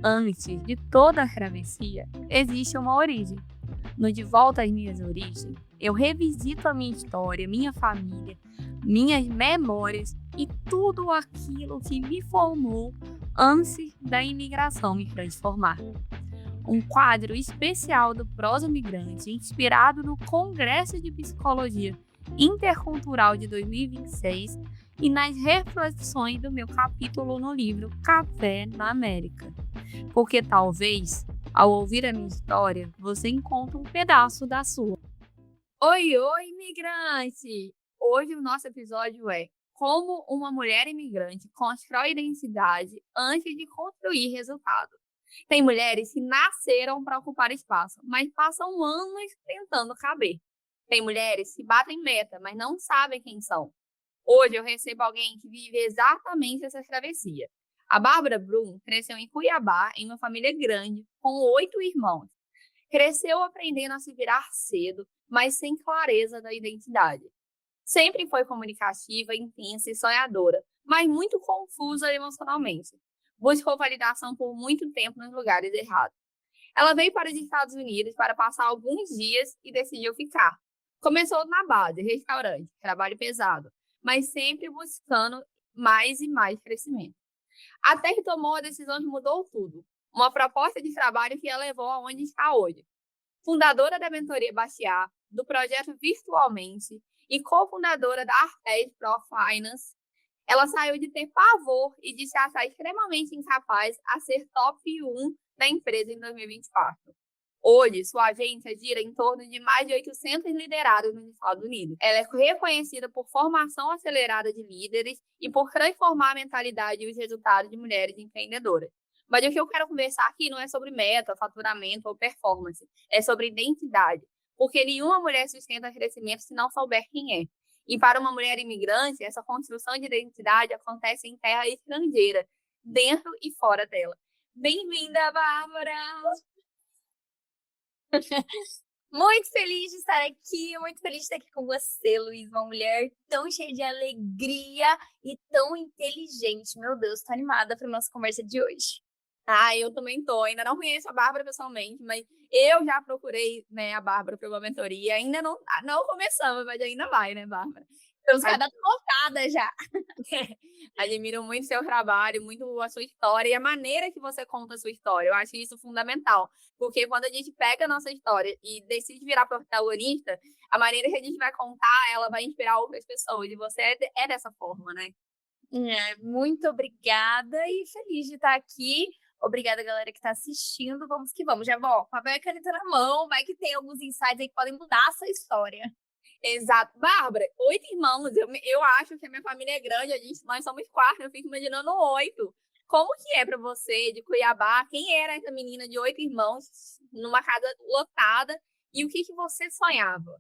Antes de toda a travessia, existe uma origem. No De Volta às Minhas Origens, eu revisito a minha história, minha família, minhas memórias e tudo aquilo que me formou antes da imigração me transformar. Um quadro especial do Prosa Migrante, inspirado no Congresso de Psicologia Intercultural de 2026 e nas reflexões do meu capítulo no livro Café na América. Porque talvez, ao ouvir a minha história, você encontre um pedaço da sua. Oi, oi, imigrante! Hoje o nosso episódio é Como uma mulher imigrante constrói identidade antes de construir resultado. Tem mulheres que nasceram para ocupar espaço, mas passam anos tentando caber. Tem mulheres que batem meta, mas não sabem quem são. Hoje eu recebo alguém que vive exatamente essa travessia. A Bárbara Brum cresceu em Cuiabá, em uma família grande, com 8 irmãos. Cresceu aprendendo a se virar cedo, mas sem clareza da identidade. Sempre foi comunicativa, intensa e sonhadora, mas muito confusa emocionalmente. Buscou validação por muito tempo nos lugares errados. Ela veio para os Estados Unidos para passar alguns dias e decidiu ficar. Começou na base, restaurante, trabalho pesado, mas sempre buscando mais e mais crescimento. Até que tomou a decisão que mudou tudo. Uma proposta de trabalho que a levou aonde está hoje. Fundadora da mentoria Bastiat, do projeto Virtualmente e cofundadora da Artes Pro Finance, ela saiu de ter pavor e de se achar extremamente incapaz a ser top 1 da empresa em 2024. Hoje, sua agência gira em torno de mais de 800 liderados nos Estados Unidos. Ela é reconhecida por formação acelerada de líderes e por transformar a mentalidade e os resultados de mulheres empreendedoras. Mas o que eu quero conversar aqui não é sobre meta, faturamento ou performance. É sobre identidade. Porque nenhuma mulher sustenta crescimento se não souber quem é. E para uma mulher imigrante, essa construção de identidade acontece em terra estrangeira, dentro e fora dela. Bem-vinda, Bárbara! Muito feliz de estar aqui, muito feliz de estar aqui com você, Luiz, uma mulher tão cheia de alegria e tão inteligente. Meu Deus, tô animada para nossa conversa de hoje. Eu também tô. Ainda não conheço a Bárbara pessoalmente, mas eu já procurei, né, a Bárbara para uma mentoria. Ainda não começamos, mas ainda vai, né, Bárbara? Estamos cada tocada já. Admiro muito seu trabalho, muito a sua história e a maneira que você conta a sua história. Eu acho isso fundamental, porque quando a gente pega a nossa história e decide virar protagonista, a maneira que a gente vai contar, ela vai inspirar outras pessoas. E você é dessa forma, né? Muito obrigada e feliz de estar aqui. Obrigada, galera, que está assistindo. Vamos que vamos. Já vou, papel e caneta na mão. Vai que tem alguns insights aí que podem mudar a sua história. Exato. Bárbara, 8 irmãos. Eu acho que a minha família é grande. Nós somos 4. Eu fico imaginando 8. Como que é para você, de Cuiabá? Quem era essa menina de 8 irmãos, numa casa lotada? E o que você sonhava?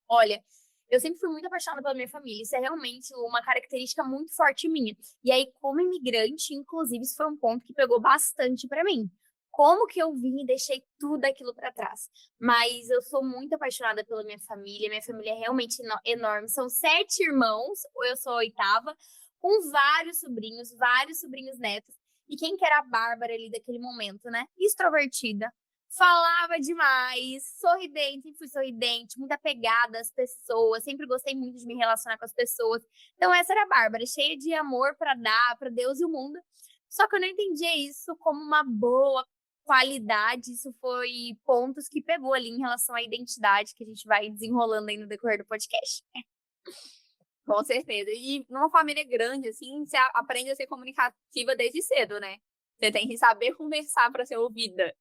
Olha, eu sempre fui muito apaixonada pela minha família. Isso é realmente uma característica muito forte minha. E aí, como imigrante, inclusive, isso foi um ponto que pegou bastante pra mim. Como que eu vim e deixei tudo aquilo pra trás? Mas eu sou muito apaixonada pela minha família. Minha família é realmente enorme. São 7 irmãos, eu sou a oitava, com vários sobrinhos netos. E quem que era a Bárbara ali daquele momento, né? Extrovertida, falava demais, sorridente, fui sorridente, muito apegada às pessoas, sempre gostei muito de me relacionar com as pessoas. Então essa era a Bárbara, cheia de amor para dar para Deus e o mundo. Só que eu não entendia isso como uma boa qualidade, isso foi pontos que pegou ali em relação à identidade que a gente vai desenrolando aí no decorrer do podcast. Com certeza. E numa família grande, assim, você aprende a ser comunicativa desde cedo, né? Você tem que saber conversar para ser ouvida.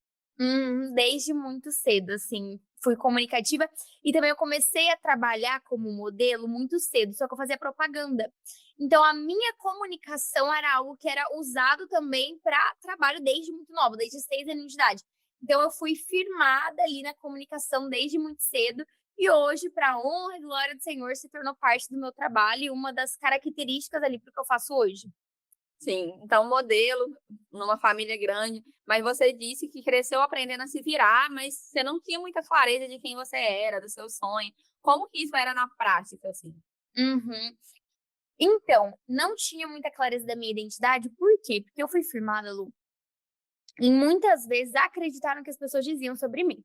Desde muito cedo, assim, fui comunicativa e também eu comecei a trabalhar como modelo muito cedo, só que eu fazia propaganda. Então a minha comunicação era algo que era usado também para trabalho desde muito nova, desde 6 anos de idade. Então eu fui firmada ali na comunicação desde muito cedo e hoje, para honra e glória do Senhor, se tornou parte do meu trabalho e uma das características ali para o que eu faço hoje. Sim, então modelo numa família grande, mas você disse que cresceu aprendendo a se virar, mas você não tinha muita clareza de quem você era, do seu sonho. Como que isso era na prática, assim? Uhum. Então, não tinha muita clareza da minha identidade, por quê? Porque eu fui firmada, Lu, e muitas vezes acreditar no que as pessoas diziam sobre mim.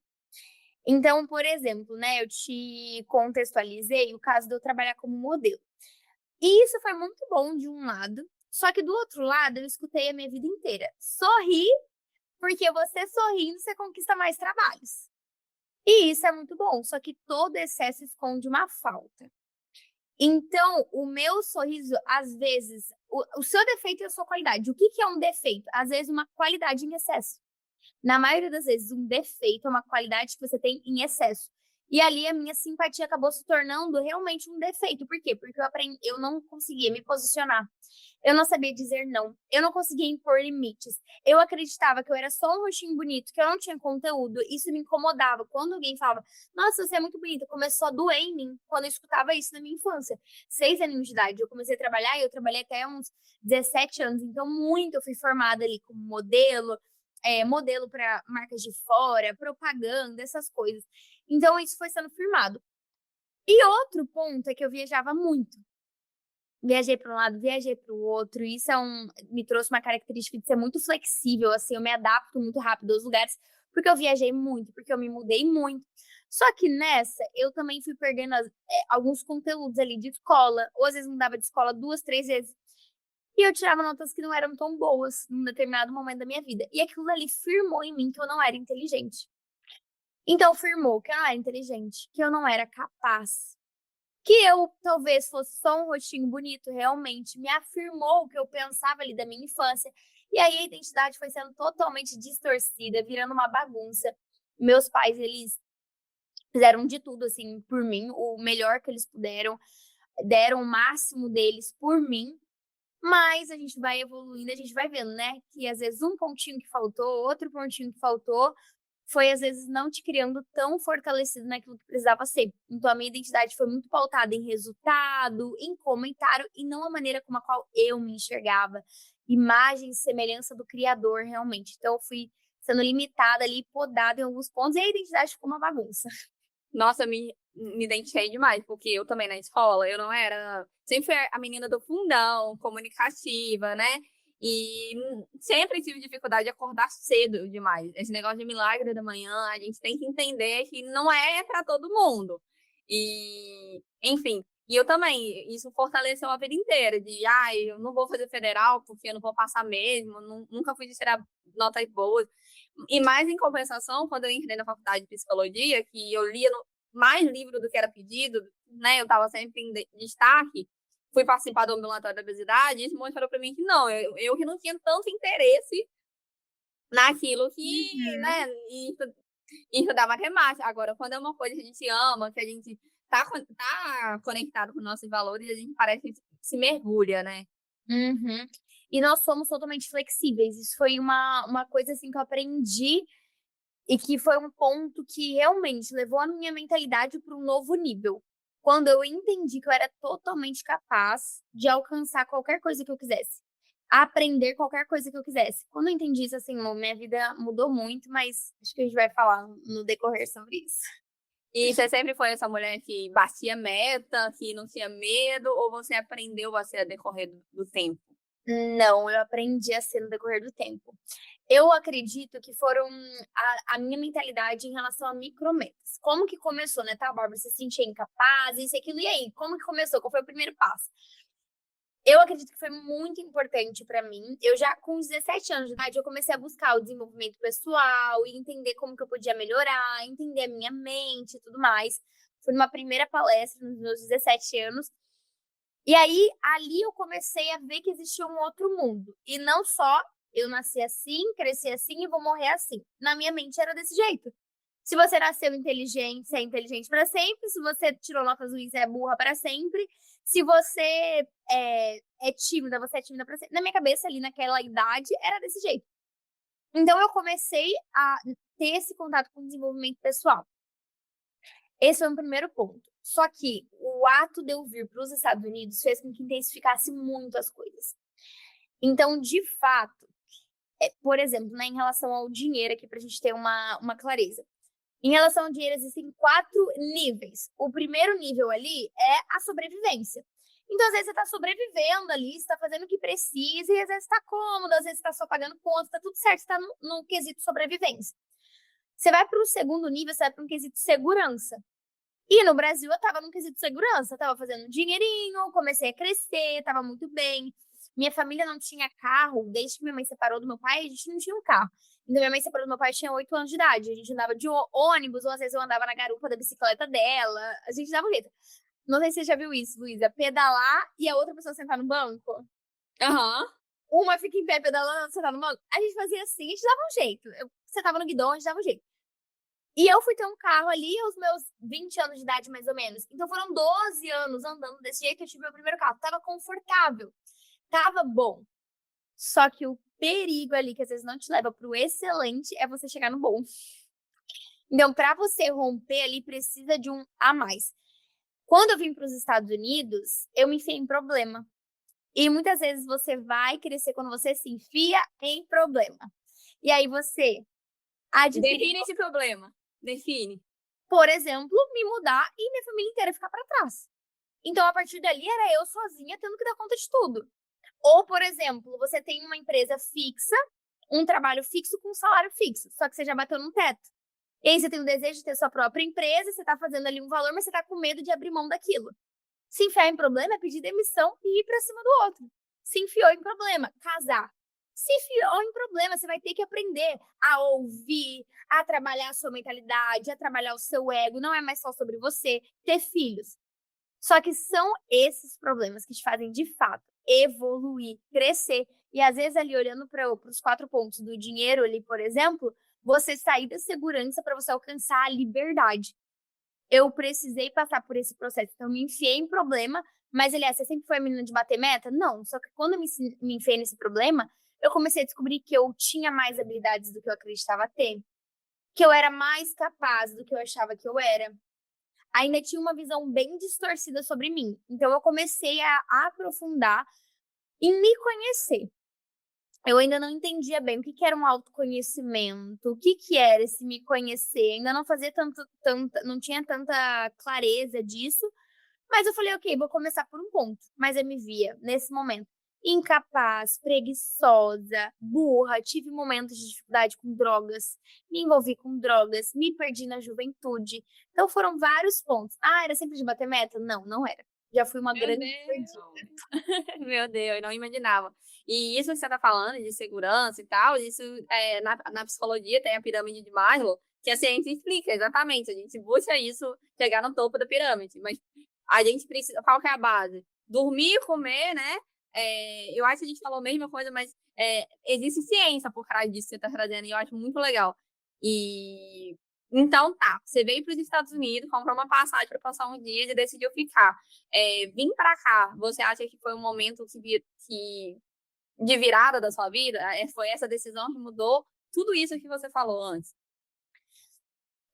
Então, por exemplo, né, eu te contextualizei o caso de eu trabalhar como modelo. E isso foi muito bom de um lado, só que do outro lado eu escutei a minha vida inteira: "Sorri, porque você sorrindo você conquista mais trabalhos". E isso é muito bom, só que todo excesso esconde uma falta. Então, o meu sorriso, às vezes, o seu defeito e a sua qualidade. O que que é um defeito? Às vezes, uma qualidade em excesso. Na maioria das vezes, um defeito é uma qualidade que você tem em excesso. E ali a minha simpatia acabou se tornando realmente um defeito. Por quê? Porque eu não conseguia me posicionar. Eu não sabia dizer não. Eu não conseguia impor limites. Eu acreditava que eu era só um rostinho bonito, que eu não tinha conteúdo. Isso me incomodava. Quando alguém falava, nossa, você é muito bonita, começou a doer em mim quando eu escutava isso na minha infância. 6 anos de idade, eu comecei a trabalhar e eu trabalhei até uns 17 anos. Então, muito eu fui formada ali como modelo, modelo para marcas de fora, propaganda, essas coisas. Então, isso foi sendo firmado. E outro ponto é que eu viajava muito. Viajei para um lado, viajei para o outro, e isso me trouxe uma característica de ser muito flexível, assim, eu me adapto muito rápido aos lugares, porque eu viajei muito, porque eu me mudei muito. Só que nessa, eu também fui perdendo alguns conteúdos ali de escola, ou às vezes mudava de escola 2, 3 vezes, e eu tirava notas que não eram tão boas num determinado momento da minha vida. E aquilo ali firmou em mim que eu não era inteligente. Então firmou que eu não era inteligente, que eu não era capaz, que eu talvez fosse só um rostinho bonito, realmente me afirmou o que eu pensava ali da minha infância. E aí a identidade foi sendo totalmente distorcida, virando uma bagunça. Meus pais, eles fizeram de tudo, assim, por mim, o melhor que eles puderam, deram o máximo deles por mim, mas a gente vai evoluindo, a gente vai vendo, né, que às vezes um pontinho que faltou, outro pontinho que faltou, foi às vezes não te criando tão fortalecido naquilo que precisava ser. Então a minha identidade foi muito pautada em resultado, em comentário e não a maneira como a qual eu me enxergava. Imagem e semelhança do criador, realmente. Então eu fui sendo limitada ali, podada em alguns pontos e a identidade ficou uma bagunça. Nossa, me identifiquei demais, porque eu também na escola, eu não era. Sempre fui a menina do fundão, comunicativa, né? E sempre tive dificuldade de acordar cedo demais. Esse negócio de milagre da manhã, a gente tem que entender que não é para todo mundo. E, enfim, e eu também, isso fortaleceu a vida inteira, de, eu não vou fazer federal porque eu não vou passar mesmo, nunca fui de tirar notas boas. E mais em compensação, quando eu entrei na faculdade de psicologia, que eu lia mais livro do que era pedido, né? Eu estava sempre em destaque, fui participar do ambulatório da obesidade, e isso mostrou para mim que não, eu que não tinha tanto interesse naquilo que, Uhum. né, e estudar matemática. Agora, quando é uma coisa que a gente ama, que a gente tá conectado com nossos valores, a gente parece que se mergulha, né? Uhum. E nós somos totalmente flexíveis. Isso foi uma coisa assim que eu aprendi e que foi um ponto que realmente levou a minha mentalidade para um novo nível. Quando eu entendi que eu era totalmente capaz de alcançar qualquer coisa que eu quisesse, aprender qualquer coisa que eu quisesse. Quando eu entendi isso, assim, minha vida mudou muito, mas acho que a gente vai falar no decorrer sobre isso. E você sempre foi essa mulher que batia meta, que não tinha medo, ou você aprendeu a ser a decorrer do tempo? Não, eu aprendi a ser no decorrer do tempo. Eu acredito que foram a minha mentalidade em relação a micrometas. Como que começou, né, tá, Bárbara? Você se sentia incapaz, isso e aquilo, e aí? Como que começou? Qual foi o primeiro passo? Eu acredito que foi muito importante pra mim. Eu já com os 17 anos de idade, eu comecei a buscar o desenvolvimento pessoal e entender como que eu podia melhorar, entender a minha mente e tudo mais. Fui numa primeira palestra nos meus 17 anos e aí, ali eu comecei a ver que existia um outro mundo. E não só eu nasci assim, cresci assim e vou morrer assim. Na minha mente era desse jeito. Se você nasceu inteligente, você é inteligente para sempre. Se você tirou notas ruins, você é burra para sempre. Se você é tímida, você é tímida para sempre. Na minha cabeça, ali naquela idade, era desse jeito. Então, eu comecei a ter esse contato com o desenvolvimento pessoal. Esse foi o primeiro ponto. Só que o ato de eu vir para os Estados Unidos fez com que intensificasse muito as coisas. Então, de fato, por exemplo, né, em relação ao dinheiro aqui, para a gente ter uma clareza. Em relação ao dinheiro, existem 4 níveis. O primeiro nível ali é a sobrevivência. Então, às vezes, você tá sobrevivendo ali, você tá fazendo o que precisa, e às vezes tá cômodo, às vezes você tá só pagando conta, tá tudo certo, você tá no quesito sobrevivência. Você vai pro segundo nível, você vai pra um quesito segurança. E no Brasil eu tava num quesito segurança, tava fazendo dinheirinho, comecei a crescer, tava muito bem. Minha família não tinha carro, desde que minha mãe separou do meu pai, a gente não tinha um carro. Então minha mãe separou do meu pai, tinha 8 anos de idade. A gente andava de ônibus, ou às vezes eu andava na garupa da bicicleta dela. A gente dava um jeito. Não sei se você já viu isso, Luísa. Pedalar e a outra pessoa sentar no banco. Aham. Uma fica em pé pedalando, outra sentar no banco. A gente fazia assim, a gente dava um jeito. Você tava no guidão, a gente dava um jeito. E eu fui ter um carro ali aos meus 20 anos de idade, mais ou menos. Então foram 12 anos andando desse jeito que eu tive meu primeiro carro. Tava confortável, tava bom. Só que o perigo ali, que às vezes não te leva pro excelente, é você chegar no bom. Então, pra você romper ali, precisa de um a mais. Quando eu vim para os Estados Unidos, eu me enfiei em problema. E muitas vezes você vai crescer quando você se enfia em problema. E aí você adquire, Define esse problema. Define. por exemplo, me mudar e minha família inteira ficar para trás. Então, a partir dali, era eu sozinha tendo que dar conta de tudo. Ou, por exemplo, você tem uma empresa fixa, um trabalho fixo com um salário fixo, só que você já bateu num teto. E aí você tem o desejo de ter sua própria empresa, você tá fazendo ali um valor, mas você tá com medo de abrir mão daquilo. Se enfiar em problema é pedir demissão e ir pra cima do outro. Se enfiou em problema, casar. Se enfiou em problema, você vai ter que aprender a ouvir, a trabalhar a sua mentalidade, a trabalhar o seu ego. Não é mais só sobre você. Ter filhos. Só que são esses problemas que te fazem, de fato, evoluir, crescer. E às vezes ali, olhando para os 4 pontos do dinheiro ali, por exemplo, você sair da segurança para você alcançar a liberdade. Eu precisei passar por esse processo. Então, eu me enfiei em problema, mas, aliás, você sempre foi a menina de bater meta? Não, só que quando eu me enfiei nesse problema, eu comecei a descobrir que eu tinha mais habilidades do que eu acreditava ter, que eu era mais capaz do que eu achava que eu era. Ainda tinha uma visão bem distorcida sobre mim. Então, eu comecei a aprofundar em me conhecer. Eu ainda não entendia bem o que que era um autoconhecimento, o que que era esse me conhecer. Ainda não fazia não tinha tanta clareza disso. Mas eu falei, ok, vou começar por um ponto. Mas eu me via, nesse momento, incapaz, preguiçosa, burra, tive momentos de dificuldade com drogas, me envolvi com drogas, me perdi na juventude. Então foram vários pontos. Ah, era sempre de bater meta? Não, não era. Já fui uma Meu grande Deus. perdida. Meu Deus, eu não imaginava. E isso que você está falando de segurança e tal, isso na psicologia tem a pirâmide de Maslow, que a ciência explica exatamente. A gente busca isso, chegar no topo da pirâmide. Mas a gente precisa. Qual que é a base? Dormir, comer, né? Eu acho que a gente falou a mesma coisa, mas existe ciência por trás disso que você está trazendo, e eu acho muito legal. E então tá, você veio para os Estados Unidos, comprou uma passagem para passar uns dias e decidiu ficar. Vim para cá, você acha que foi um momento de virada da sua vida? Foi essa decisão que mudou tudo isso que você falou antes?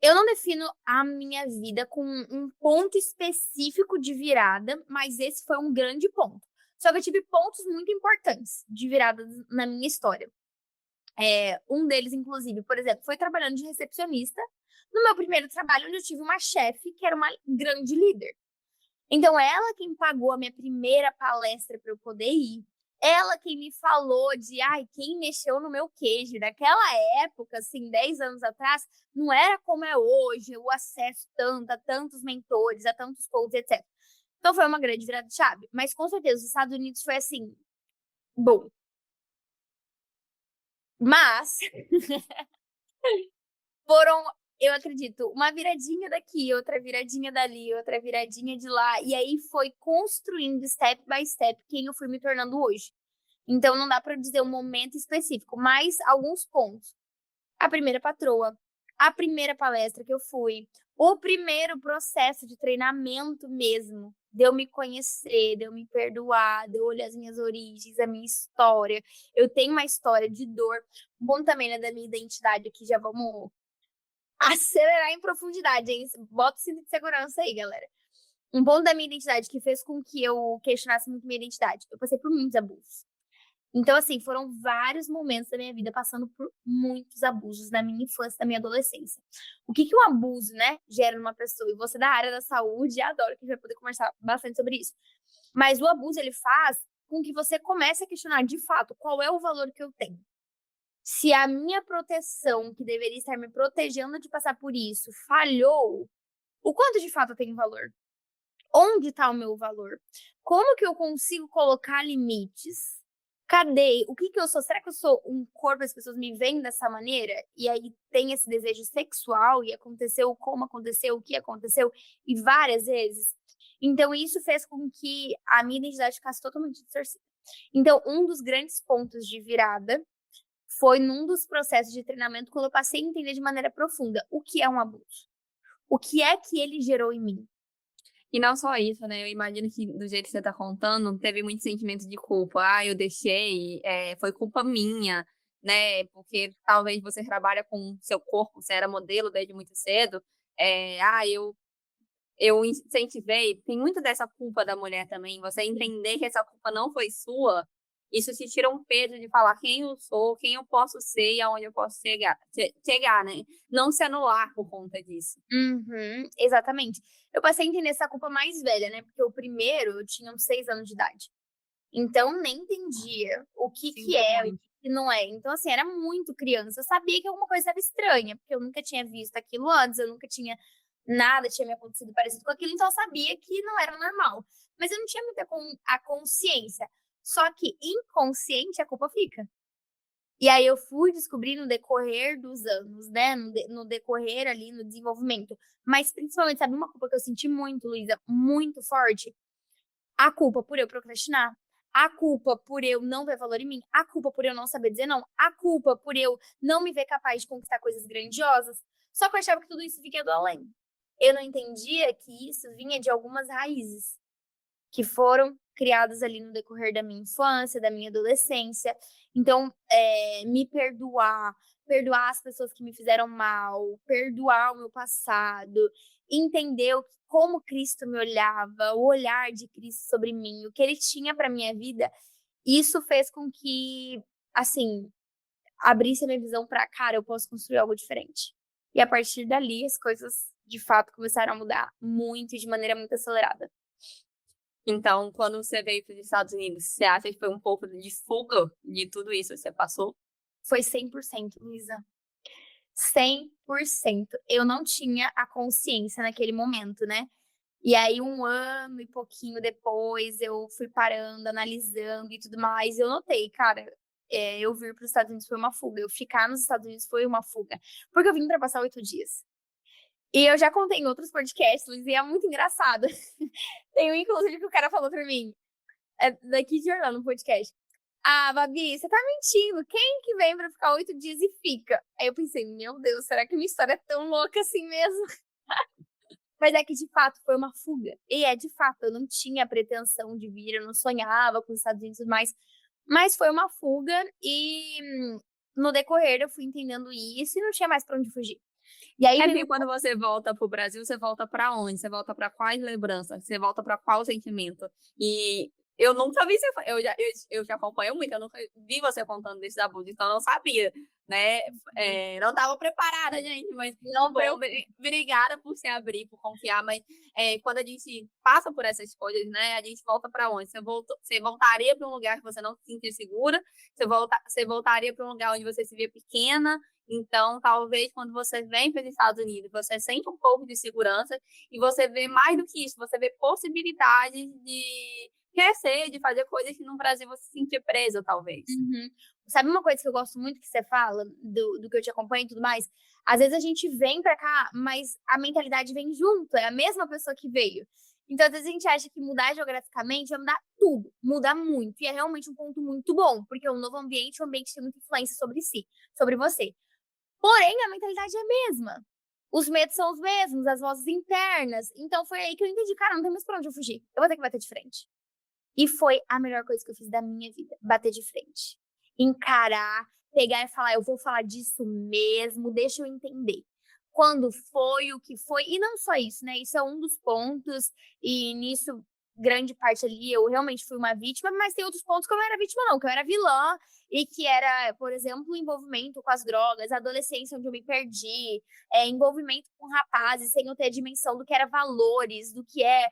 Eu não defino a minha vida com um ponto específico de virada, mas esse foi um grande ponto. Só que eu tive pontos muito importantes de virada na minha história. Um deles, inclusive, por exemplo, foi trabalhando de recepcionista no meu primeiro trabalho, onde eu tive uma chefe que era uma grande líder. Então, ela quem pagou a minha primeira palestra para eu poder ir. Ela quem me falou de, quem mexeu no meu queijo. Naquela época, assim, 10 anos atrás, não era como é hoje, o acesso a tantos mentores, a tantos coaches, etc. Então, foi uma grande virada de chave. Mas, com certeza, os Estados Unidos foi, assim, bom. Mas, foram, eu acredito, uma viradinha daqui, outra viradinha dali, outra viradinha de lá. E aí foi construindo, step by step, quem eu fui me tornando hoje. Então, não dá para dizer um momento específico, mas alguns pontos. A primeira patroa, a primeira palestra que eu fui, o primeiro processo de treinamento mesmo, de eu me conhecer, de eu me perdoar, de eu olhar as minhas origens, a minha história. Eu tenho uma história de dor, bom também, né, da minha identidade aqui, já vamos acelerar em profundidade, hein? Bota o cinto de segurança aí, galera. Um ponto da minha identidade que fez com que eu questionasse muito minha identidade. Eu passei por muitos abusos. Então, assim, foram vários momentos da minha vida passando por muitos abusos na minha infância, na minha adolescência. O que que o abuso, né, gera numa pessoa? E você da área da saúde, adoro que a gente vai poder conversar bastante sobre isso. Mas o abuso, ele faz com que você comece a questionar, de fato, qual é o valor que eu tenho. Se a minha proteção, que deveria estar me protegendo de passar por isso, falhou, o quanto de fato eu tenho valor? Onde está o meu valor? Como que eu consigo colocar limites? Cadê? O que que eu sou? Será que eu sou um corpo, as pessoas me veem dessa maneira? E aí tem esse desejo sexual e aconteceu como aconteceu, o que aconteceu, e várias vezes. Então isso fez com que a minha identidade ficasse totalmente distorcida. Então um dos grandes pontos de virada foi num dos processos de treinamento quando eu passei a entender de maneira profunda o que é um abuso. O que é que ele gerou em mim? E não só isso, né? Eu imagino que do jeito que você tá contando, teve muito sentimento de culpa. Ah, eu deixei, foi culpa minha, né? Porque talvez você trabalha com seu corpo, você era modelo desde muito cedo. Eu incentivei. Tem muito dessa culpa da mulher também. Você entender que essa culpa não foi sua, isso te tira um peso de falar quem eu sou, quem eu posso ser e aonde eu posso chegar, né? Não se anular por conta disso. Uhum, exatamente. Eu passei a entender essa culpa mais velha, né? Porque o primeiro eu tinha uns 6 anos de idade. Então nem entendia o que que Sinto é, o muito. que que não é. Então, assim, era muito criança. Eu sabia que alguma coisa era estranha, porque eu nunca tinha visto aquilo antes, eu nunca tinha nada tinha me acontecido parecido com aquilo, então eu sabia que não era normal. Mas eu não tinha muita a consciência. Só que inconsciente a culpa fica. E aí eu fui descobrir no decorrer dos anos, né, no decorrer ali, no desenvolvimento. Mas principalmente, sabe uma culpa que eu senti muito, Luísa, muito forte? A culpa por eu procrastinar, a culpa por eu não ver valor em mim, a culpa por eu não saber dizer não, a culpa por eu não me ver capaz de conquistar coisas grandiosas. Só que eu achava que tudo isso vinha do além. Eu não entendia que isso vinha de algumas raízes que foram criadas ali no decorrer da minha infância, da minha adolescência. Então, me perdoar, perdoar as pessoas que me fizeram mal, perdoar o meu passado, entender como Cristo me olhava, o olhar de Cristo sobre mim, o que ele tinha para minha vida, isso fez com que, assim, abrisse a minha visão para, cara, eu posso construir algo diferente. E a partir dali, as coisas de fato começaram a mudar muito e de maneira muito acelerada. Então, quando você veio para os Estados Unidos, você acha que foi um pouco de fuga de tudo isso que você passou? Foi 100%, Luísa. 100%. Eu não tinha a consciência naquele momento, né. E aí 1 ano e pouquinho depois eu fui parando, analisando e tudo mais, e eu notei, cara, eu vir para os Estados Unidos foi uma fuga, eu ficar nos Estados Unidos foi uma fuga, porque eu vim para passar 8 dias. E eu já contei em outros podcasts, Luiz, e é muito engraçado. Tem um inclusive que o cara falou pra mim, daqui de Orlando, no podcast: "Ah, Babi, você tá mentindo, quem que vem pra ficar 8 dias e fica?" Aí eu pensei: "Meu Deus, será que minha história é tão louca assim mesmo?" Mas é que de fato foi uma fuga. E é de fato, eu não tinha a pretensão de vir, eu não sonhava com os Estados Unidos e tudo mais, mas foi uma fuga e, no decorrer eu fui entendendo isso e não tinha mais pra onde fugir. E aí É veio porque quando você volta pro Brasil, você volta para onde? Você volta para quais lembranças? Você volta para qual sentimento? E eu nunca vi você, eu te acompanho muito, eu nunca vi você contando desses abusos, então eu não sabia, né? Não estava preparada, gente, mas que não bom, preocupe. obrigada por se abrir, por confiar, mas quando a gente passa por essas coisas, né, a gente volta para onde? Você voltaria para um lugar que você não se sente segura? Você voltaria para um lugar onde você se vê pequena? Então, talvez quando você vem para os Estados Unidos, você sente um pouco de segurança e você vê mais do que isso, você vê possibilidades de crescer, de fazer coisas que no Brasil você se sentir preso, talvez. Uhum. Sabe uma coisa que eu gosto muito que você fala, do que eu te acompanho e tudo mais? Às vezes a gente vem pra cá, mas a mentalidade vem junto, é a mesma pessoa que veio. Então, às vezes a gente acha que mudar geograficamente vai mudar tudo, muda muito. E é realmente um ponto muito bom, porque é um novo ambiente, o ambiente tem muita influência sobre si, sobre você. Porém, a mentalidade é a mesma. Os medos são os mesmos, as vozes internas. Então foi aí que eu entendi, cara, não tem mais pra onde eu fugir. Eu vou ter que bater de frente. E foi a melhor coisa que eu fiz da minha vida, bater de frente. Encarar, pegar e falar, eu vou falar disso mesmo, deixa eu entender. Quando foi, o que foi, e não só isso, né? Isso é um dos pontos, e nisso, grande parte ali, eu realmente fui uma vítima, mas tem outros pontos que eu não era vítima, não, que eu era vilã, e que era, por exemplo, o envolvimento com as drogas, a adolescência onde eu me perdi, envolvimento com rapazes sem eu ter a dimensão do que era valores, do que é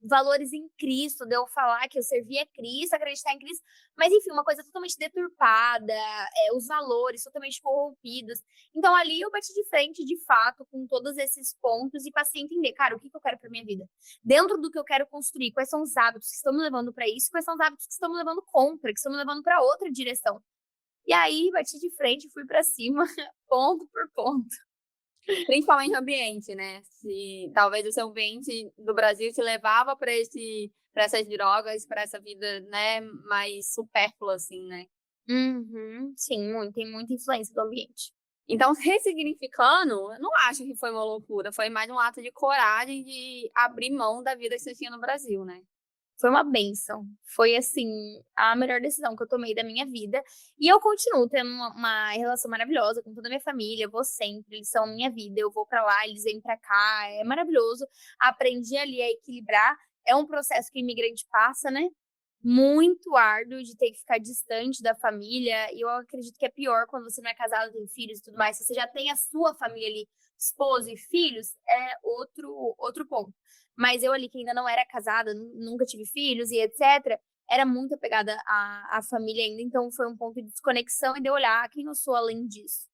valores em Cristo, de eu falar que eu servia a Cristo, acreditar em Cristo, mas enfim, uma coisa totalmente deturpada, os valores totalmente corrompidos. Então ali eu bati de frente, de fato, com todos esses pontos e passei a entender, cara, o que eu quero pra minha vida? Dentro do que eu quero construir, quais são os hábitos que estão me levando para isso, quais são os hábitos que estão me levando contra, que estão me levando para outra direção. E aí bati de frente, fui para cima, ponto por ponto. Principalmente o ambiente, né? Se talvez o seu ambiente do Brasil te levava para essas drogas, para essa vida, né, mais supérflua, assim, né? Uhum, sim, tem muita influência do ambiente. Então, ressignificando, eu não acho que foi uma loucura, foi mais um ato de coragem de abrir mão da vida que você tinha no Brasil, né? Foi uma bênção. Foi, assim, a melhor decisão que eu tomei da minha vida. E eu continuo tendo uma relação maravilhosa com toda a minha família. Eu vou sempre, eles são minha vida. Eu vou pra lá, eles vêm pra cá. É maravilhoso. Aprendi ali a equilibrar. É um processo que o imigrante passa, né? Muito árduo de ter que ficar distante da família. E eu acredito que é pior quando você não é casado, tem filhos e tudo mais. Se você já tem a sua família ali, esposa e filhos, é outro ponto. Mas eu ali, que ainda não era casada, nunca tive filhos e etc., era muito apegada à família ainda. Então foi um ponto de desconexão e de eu olhar quem eu sou além disso.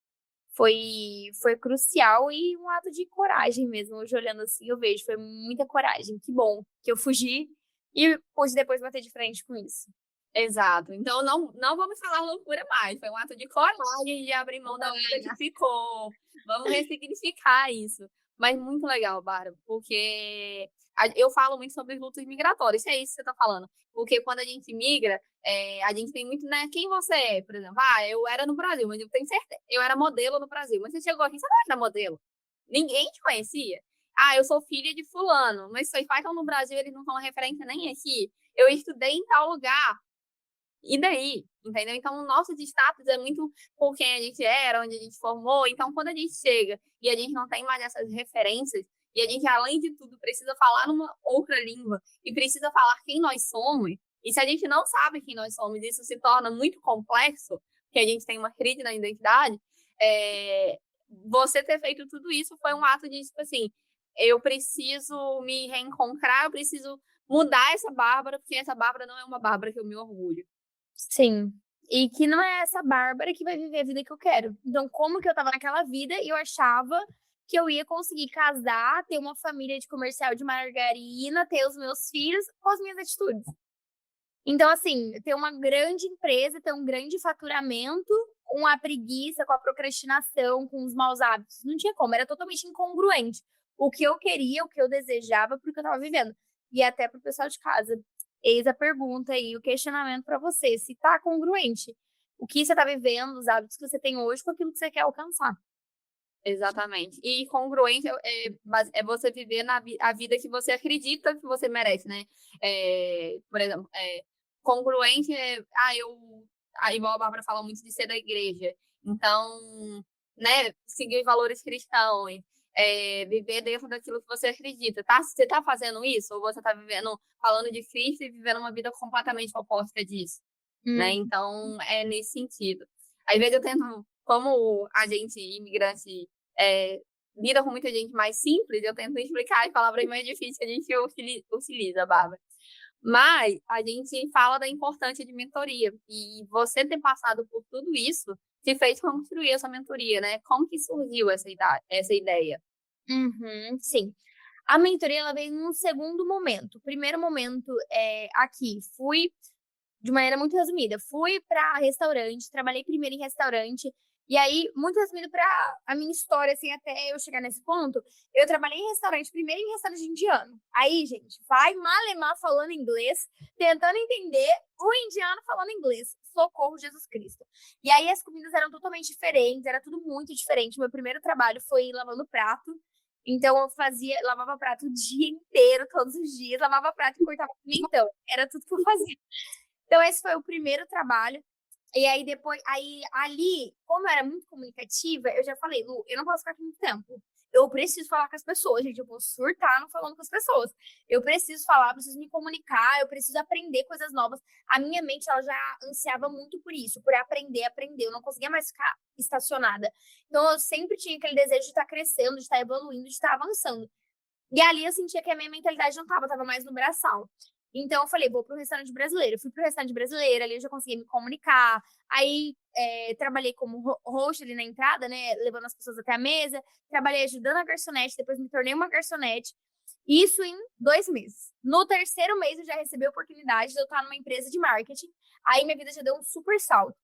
Foi crucial e um ato de coragem mesmo. Hoje olhando assim, eu vejo, foi muita coragem. Que bom que eu fugi e pude depois bater de frente com isso. Exato. Então, não vamos falar loucura mais. Foi um ato de coragem de abrir mão da vida que ficou. Vamos ressignificar isso. Mas muito legal, Bárbara, porque eu falo muito sobre lutas migratórias. É isso que você está falando. Porque quando a gente migra, a gente tem muito, né? Quem você é, por exemplo? Ah, eu era no Brasil, mas eu tenho certeza. Eu era modelo no Brasil. Mas você chegou aqui, você não era modelo. Ninguém te conhecia. Ah, eu sou filha de fulano, mas seus pais estão no Brasil, eles não são referência nem aqui. Eu estudei em tal lugar. E daí? Entendeu? Então, o nosso status é muito por quem a gente era, onde a gente formou. Então, quando a gente chega e a gente não tem mais essas referências, e a gente, além de tudo, precisa falar numa outra língua e precisa falar quem nós somos, e se a gente não sabe quem nós somos, isso se torna muito complexo, porque a gente tem uma crise na identidade, você ter feito tudo isso foi um ato de, tipo assim, eu preciso me reencontrar, eu preciso mudar essa Bárbara, porque essa Bárbara não é uma Bárbara que eu me orgulho. Sim. E que não é essa Bárbara que vai viver a vida que eu quero. Então, como que eu tava naquela vida e eu achava que eu ia conseguir casar, ter uma família de comercial de margarina, ter os meus filhos com as minhas atitudes. Então, assim, ter uma grande empresa, ter um grande faturamento, com a preguiça, com a procrastinação, com os maus hábitos. Não tinha como, era totalmente incongruente. O que eu queria, o que eu desejava, porque eu tava vivendo. E até pro pessoal de casa. Eis a pergunta aí, o questionamento para você, se tá congruente. O que você tá vivendo, os hábitos que você tem hoje com aquilo que você quer alcançar. Exatamente. E congruência é você viver a vida que você acredita que você merece, né? Por exemplo, congruente igual a Bárbara fala muito de ser da igreja. Então, né, seguir os valores cristãos, viver dentro daquilo que você acredita. Tá? Você tá fazendo isso? Ou você tá vivendo, falando de Cristo e vivendo uma vida completamente oposta disso? Né? Então, é nesse sentido. Às vezes eu tento, como a gente, imigrante, lida com muita gente mais simples, eu tento explicar as palavras mais difíceis que a gente utiliza, Bárbara. Mas a gente fala da importância de mentoria. E você ter passado por tudo isso te fez construir essa mentoria, né? Como que surgiu essa ideia? Sim. A mentoria ela veio num segundo momento. O primeiro momento aqui, fui de maneira muito resumida. Fui para restaurante, trabalhei primeiro em restaurante, e aí, muito resumido para a minha história, assim, até eu chegar nesse ponto, eu trabalhei em restaurante, primeiro em restaurante indiano. Aí, gente, vai malemar falando inglês, tentando entender o indiano falando inglês. Socorro, Jesus Cristo. E aí, as comidas eram totalmente diferentes, era tudo muito diferente. Meu primeiro trabalho foi lavando prato. Então, eu lavava prato o dia inteiro, todos os dias, lavava prato e cortava pimentão. Era tudo que eu fazia. Então, esse foi o primeiro trabalho. E aí, depois, ali, como eu era muito comunicativa, eu já falei, Lu, eu não posso ficar aqui muito tempo. Eu preciso falar com as pessoas, gente. Eu vou surtar não falando com as pessoas. Eu preciso falar, preciso me comunicar, eu preciso aprender coisas novas. A minha mente, ela já ansiava muito por isso, por aprender. Eu não conseguia mais ficar estacionada. Então, eu sempre tinha aquele desejo de estar crescendo, de estar evoluindo, de estar avançando. E ali eu sentia que a minha mentalidade não tava mais no braçal. Então eu falei, vou pro restaurante brasileiro. Eu fui pro restaurante brasileiro, ali eu já conseguia me comunicar. Aí trabalhei como host ali na entrada, né? Levando as pessoas até a mesa. Trabalhei ajudando a garçonete, depois me tornei uma garçonete. Isso em 2 meses. No terceiro mês eu já recebi a oportunidade de eu estar numa empresa de marketing. Aí minha vida já deu um super salto.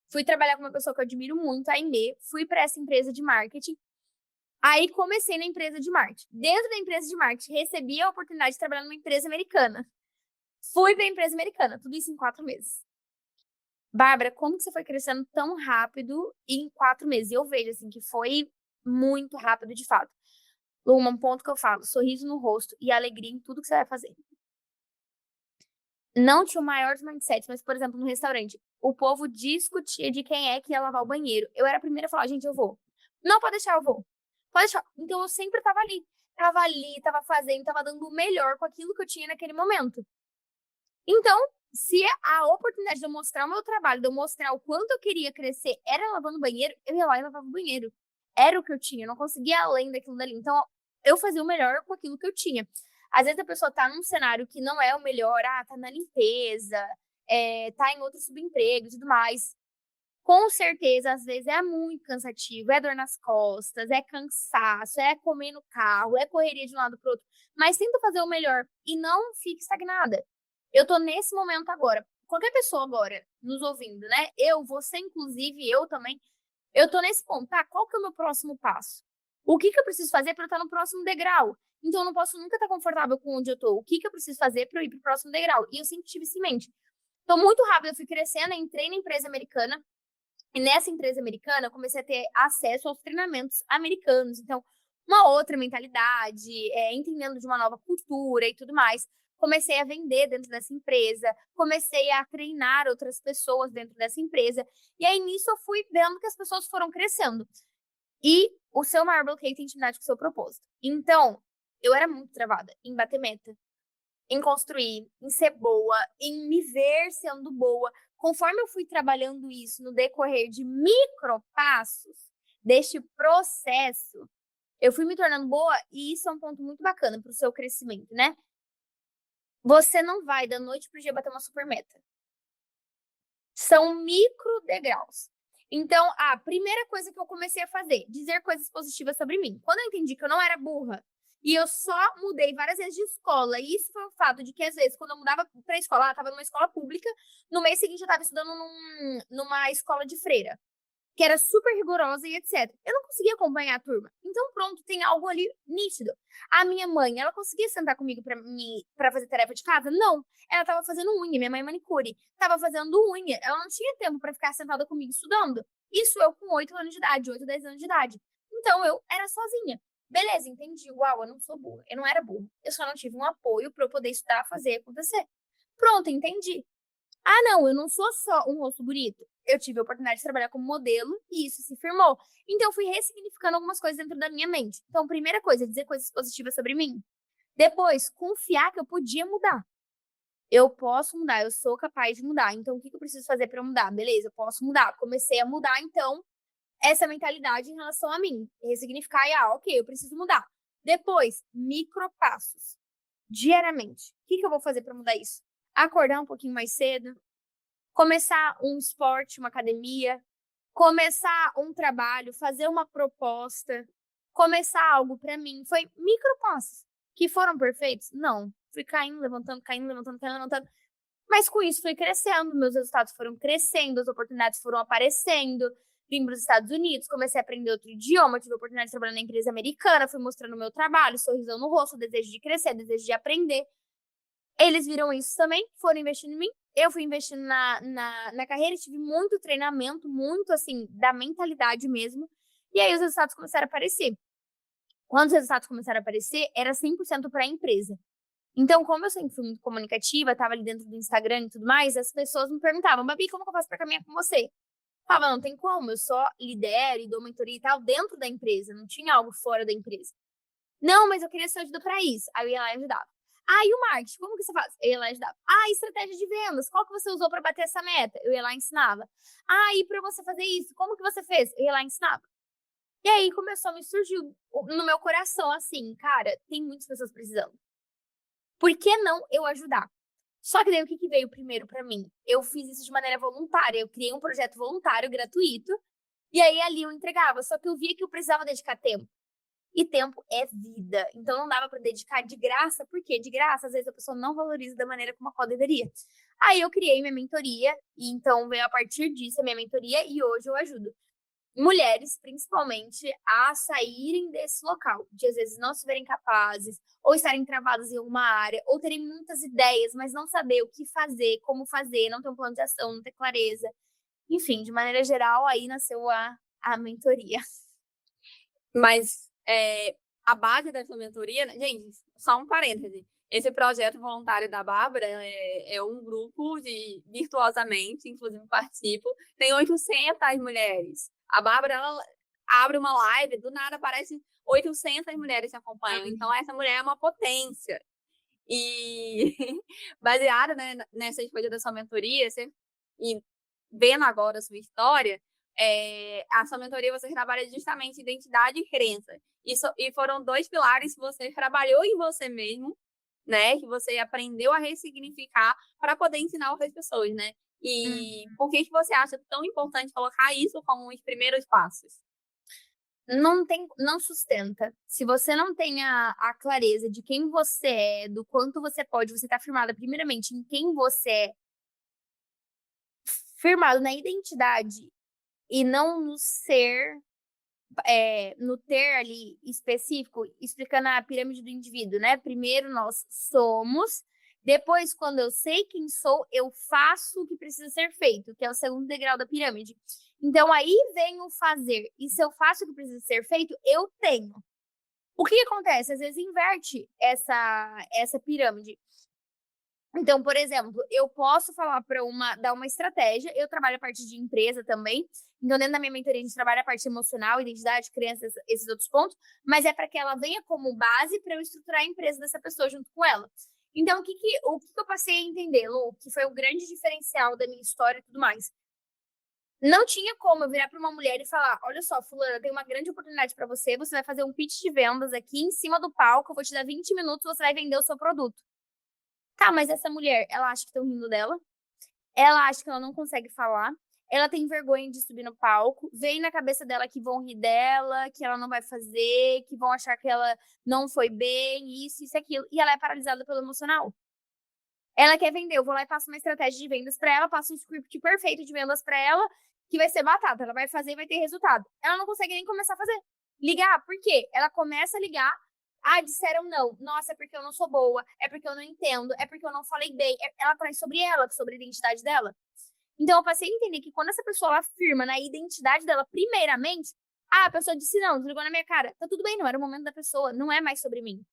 Fui trabalhar com uma pessoa que eu admiro muito, a Aimee. Fui para essa empresa de marketing. Aí comecei na empresa de marketing. Dentro da empresa de marketing, recebi a oportunidade de trabalhar numa empresa americana. Fui para a empresa americana, tudo isso em 4 meses. Bárbara, como que você foi crescendo tão rápido em 4 meses? Eu vejo, assim, que foi muito rápido, de fato. Luma, um ponto que eu falo, sorriso no rosto e alegria em tudo que você vai fazer. Não tinha o maior dos mindsets, mas, por exemplo, no restaurante, o povo discutia de quem é que ia lavar o banheiro. Eu era a primeira a falar, gente, eu vou. Não, pode deixar, eu vou. Pode deixar. Então, eu sempre tava ali. Tava ali, tava fazendo, tava dando o melhor com aquilo que eu tinha naquele momento. Então, se a oportunidade de eu mostrar o meu trabalho, de eu mostrar o quanto eu queria crescer, era lavando o banheiro, eu ia lá e lavava o banheiro. Era o que eu tinha, eu não conseguia ir além daquilo dali. Então, eu fazia o melhor com aquilo que eu tinha. Às vezes a pessoa tá num cenário que não é o melhor, tá na limpeza, tá em outro subemprego e tudo mais. Com certeza, às vezes é muito cansativo, é dor nas costas, é cansaço, é comer no carro, é correria de um lado pro outro. Mas tenta fazer o melhor e não fique estagnada. Eu tô nesse momento agora. Qualquer pessoa agora nos ouvindo, né? Você, inclusive, eu também. Eu tô nesse ponto, tá? Qual que é o meu próximo passo? O que que eu preciso fazer para eu estar no próximo degrau? Então, eu não posso nunca estar confortável com onde eu tô. O que que eu preciso fazer para eu ir pro próximo degrau? E eu sempre tive isso em mente. Então, muito rápido, eu fui crescendo, entrei na empresa americana. E nessa empresa americana, eu comecei a ter acesso aos treinamentos americanos. Então, uma outra mentalidade, entendendo de uma nova cultura e tudo mais. Comecei a vender dentro dessa empresa, comecei a treinar outras pessoas dentro dessa empresa. E aí, nisso, eu fui vendo que as pessoas foram crescendo. E o seu maior bloqueio tem intimidade com o seu propósito. Então, eu era muito travada em bater meta, em construir, em ser boa, em me ver sendo boa. Conforme eu fui trabalhando isso no decorrer de micropassos deste processo, eu fui me tornando boa e isso é um ponto muito bacana para o seu crescimento, né? Você não vai da noite pro dia bater uma super meta. São micro degraus. Então, a primeira coisa que eu comecei a fazer, dizer coisas positivas sobre mim. Quando eu entendi que eu não era burra e eu só mudei várias vezes de escola, e isso foi o fato de que, às vezes, quando eu mudava pra escola, eu estava numa escola pública, no mês seguinte eu estava estudando numa escola de freira, que era super rigorosa e etc. Eu não conseguia acompanhar a turma. Então, pronto, tem algo ali nítido. A minha mãe, ela conseguia sentar comigo pra fazer tarefa de casa? Não. Ela tava fazendo unha, minha mãe é manicure. Tava fazendo unha. Ela não tinha tempo pra ficar sentada comigo estudando. Isso eu com 8 anos de idade, 8, 10 anos de idade. Então, eu era sozinha. Beleza, entendi. Uau, eu não sou burra. Eu não era burra. Eu só não tive um apoio pra eu poder estudar, fazer acontecer. Pronto, entendi. Ah, não, eu não sou só um rosto bonito. Eu tive a oportunidade de trabalhar como modelo e isso se firmou. Então, eu fui ressignificando algumas coisas dentro da minha mente. Então, primeira coisa, dizer coisas positivas sobre mim. Depois, confiar que eu podia mudar. Eu posso mudar, eu sou capaz de mudar. Então, o que eu preciso fazer para mudar? Beleza, eu posso mudar. Comecei a mudar, então, essa mentalidade em relação a mim. Ressignificar e, ok, eu preciso mudar. Depois, micropassos. Diariamente. O que eu vou fazer para mudar isso? Acordar um pouquinho mais cedo, começar um esporte, uma academia, começar um trabalho, fazer uma proposta, começar algo para mim. Foi micropassos que foram perfeitos? Não. Fui caindo, levantando, caindo, levantando, caindo, levantando. Mas com isso fui crescendo, meus resultados foram crescendo, as oportunidades foram aparecendo. Vim para os Estados Unidos, comecei a aprender outro idioma, tive a oportunidade de trabalhar na empresa americana, fui mostrando o meu trabalho, sorrisão no rosto, desejo de crescer, desejo de aprender. Eles viram isso também, foram investindo em mim. Eu fui investindo na carreira, tive muito treinamento, muito assim, da mentalidade mesmo. E aí os resultados começaram a aparecer. Quando os resultados começaram a aparecer, era 100% para a empresa. Então, como eu sempre fui muito comunicativa, estava ali dentro do Instagram e tudo mais, as pessoas me perguntavam, Babi, como que eu faço para caminhar com você? Eu falava, não tem como, eu só lidero e dou mentoria e tal dentro da empresa, não tinha algo fora da empresa. Não, mas eu queria sua ajuda para isso. Aí eu ia lá e ajudava. Ah, e o marketing, como que você faz? Eu ia lá e ajudava. Ah, estratégia de vendas, qual que você usou para bater essa meta? Eu ia lá e ensinava. Ah, e para você fazer isso, como que você fez? Eu ia lá e ensinava. E aí começou a me surgir no meu coração, assim, cara, tem muitas pessoas precisando. Por que não eu ajudar? Só que daí o que veio primeiro pra mim? Eu fiz isso de maneira voluntária, eu criei um projeto voluntário gratuito, e aí ali eu entregava, só que eu via que eu precisava dedicar tempo. E tempo é vida. Então não dava pra dedicar de graça, porque de graça às vezes a pessoa não valoriza da maneira como a qual deveria. Aí eu criei minha mentoria, e então veio a partir disso a minha mentoria, e hoje eu ajudo mulheres, principalmente, a saírem desse local, de às vezes não se verem capazes, ou estarem travadas em alguma área, ou terem muitas ideias, mas não saber o que fazer, como fazer, não ter um plano de ação, não ter clareza. Enfim, de maneira geral, aí nasceu a mentoria. Mas a base dessa mentoria, né? Gente, só um parêntese. Esse projeto voluntário da Bárbara é um grupo de Virtuosamente, inclusive participo, tem 800 mulheres. A Bárbara, ela abre uma live, do nada aparece 800 mulheres se acompanham. Então, essa mulher é uma potência. E baseada, né, nessa escolha da sua mentoria, e vendo agora a sua história, a sua mentoria você trabalha justamente identidade e crença. E foram 2 pilares que você trabalhou em você mesmo, né? Que você aprendeu a ressignificar para poder ensinar outras pessoas, né? E por que você acha tão importante colocar isso como os primeiros passos? Não sustenta. Se você não tem a clareza de quem você é, do quanto você pode, você tá firmada primeiramente em quem você é, firmado na identidade e não no ser, no ter ali específico, explicando a pirâmide do indivíduo, né? Primeiro nós somos, depois, quando eu sei quem sou, eu faço o que precisa ser feito, que é o segundo degrau da pirâmide. Então, aí vem o fazer. E se eu faço o que precisa ser feito, eu tenho. O que acontece? Às vezes inverte essa pirâmide. Então, por exemplo, eu posso falar para dar uma estratégia, eu trabalho a parte de empresa também, então dentro da minha mentoria a gente trabalha a parte emocional, identidade, crianças, esses outros pontos, mas é para que ela venha como base para eu estruturar a empresa dessa pessoa junto com ela. Então, o que eu passei a entender, Lu, que foi o grande diferencial da minha história e tudo mais. Não tinha como eu virar para uma mulher e falar: olha só, fulana, tem uma grande oportunidade para você, você vai fazer um pitch de vendas aqui em cima do palco, eu vou te dar 20 minutos, você vai vender o seu produto. Tá, mas essa mulher, ela acha que estão rindo dela, ela acha que ela não consegue falar, ela tem vergonha de subir no palco, vem na cabeça dela que vão rir dela, que ela não vai fazer, que vão achar que ela não foi bem, isso, aquilo, e ela é paralisada pelo emocional. Ela quer vender, eu vou lá e passo uma estratégia de vendas para ela, passo um script perfeito de vendas para ela, que vai ser batata, ela vai fazer e vai ter resultado. Ela não consegue nem começar a fazer. Ligar, por quê? Ela começa a ligar, disseram não. Nossa, é porque eu não sou boa, é porque eu não entendo, é porque eu não falei bem. Ela traz sobre ela, sobre a identidade dela. Então eu passei a entender que quando essa pessoa ela afirma na identidade dela, primeiramente, a pessoa disse não, desligou na minha cara. Tá tudo bem, não era o momento da pessoa, não é mais sobre mim.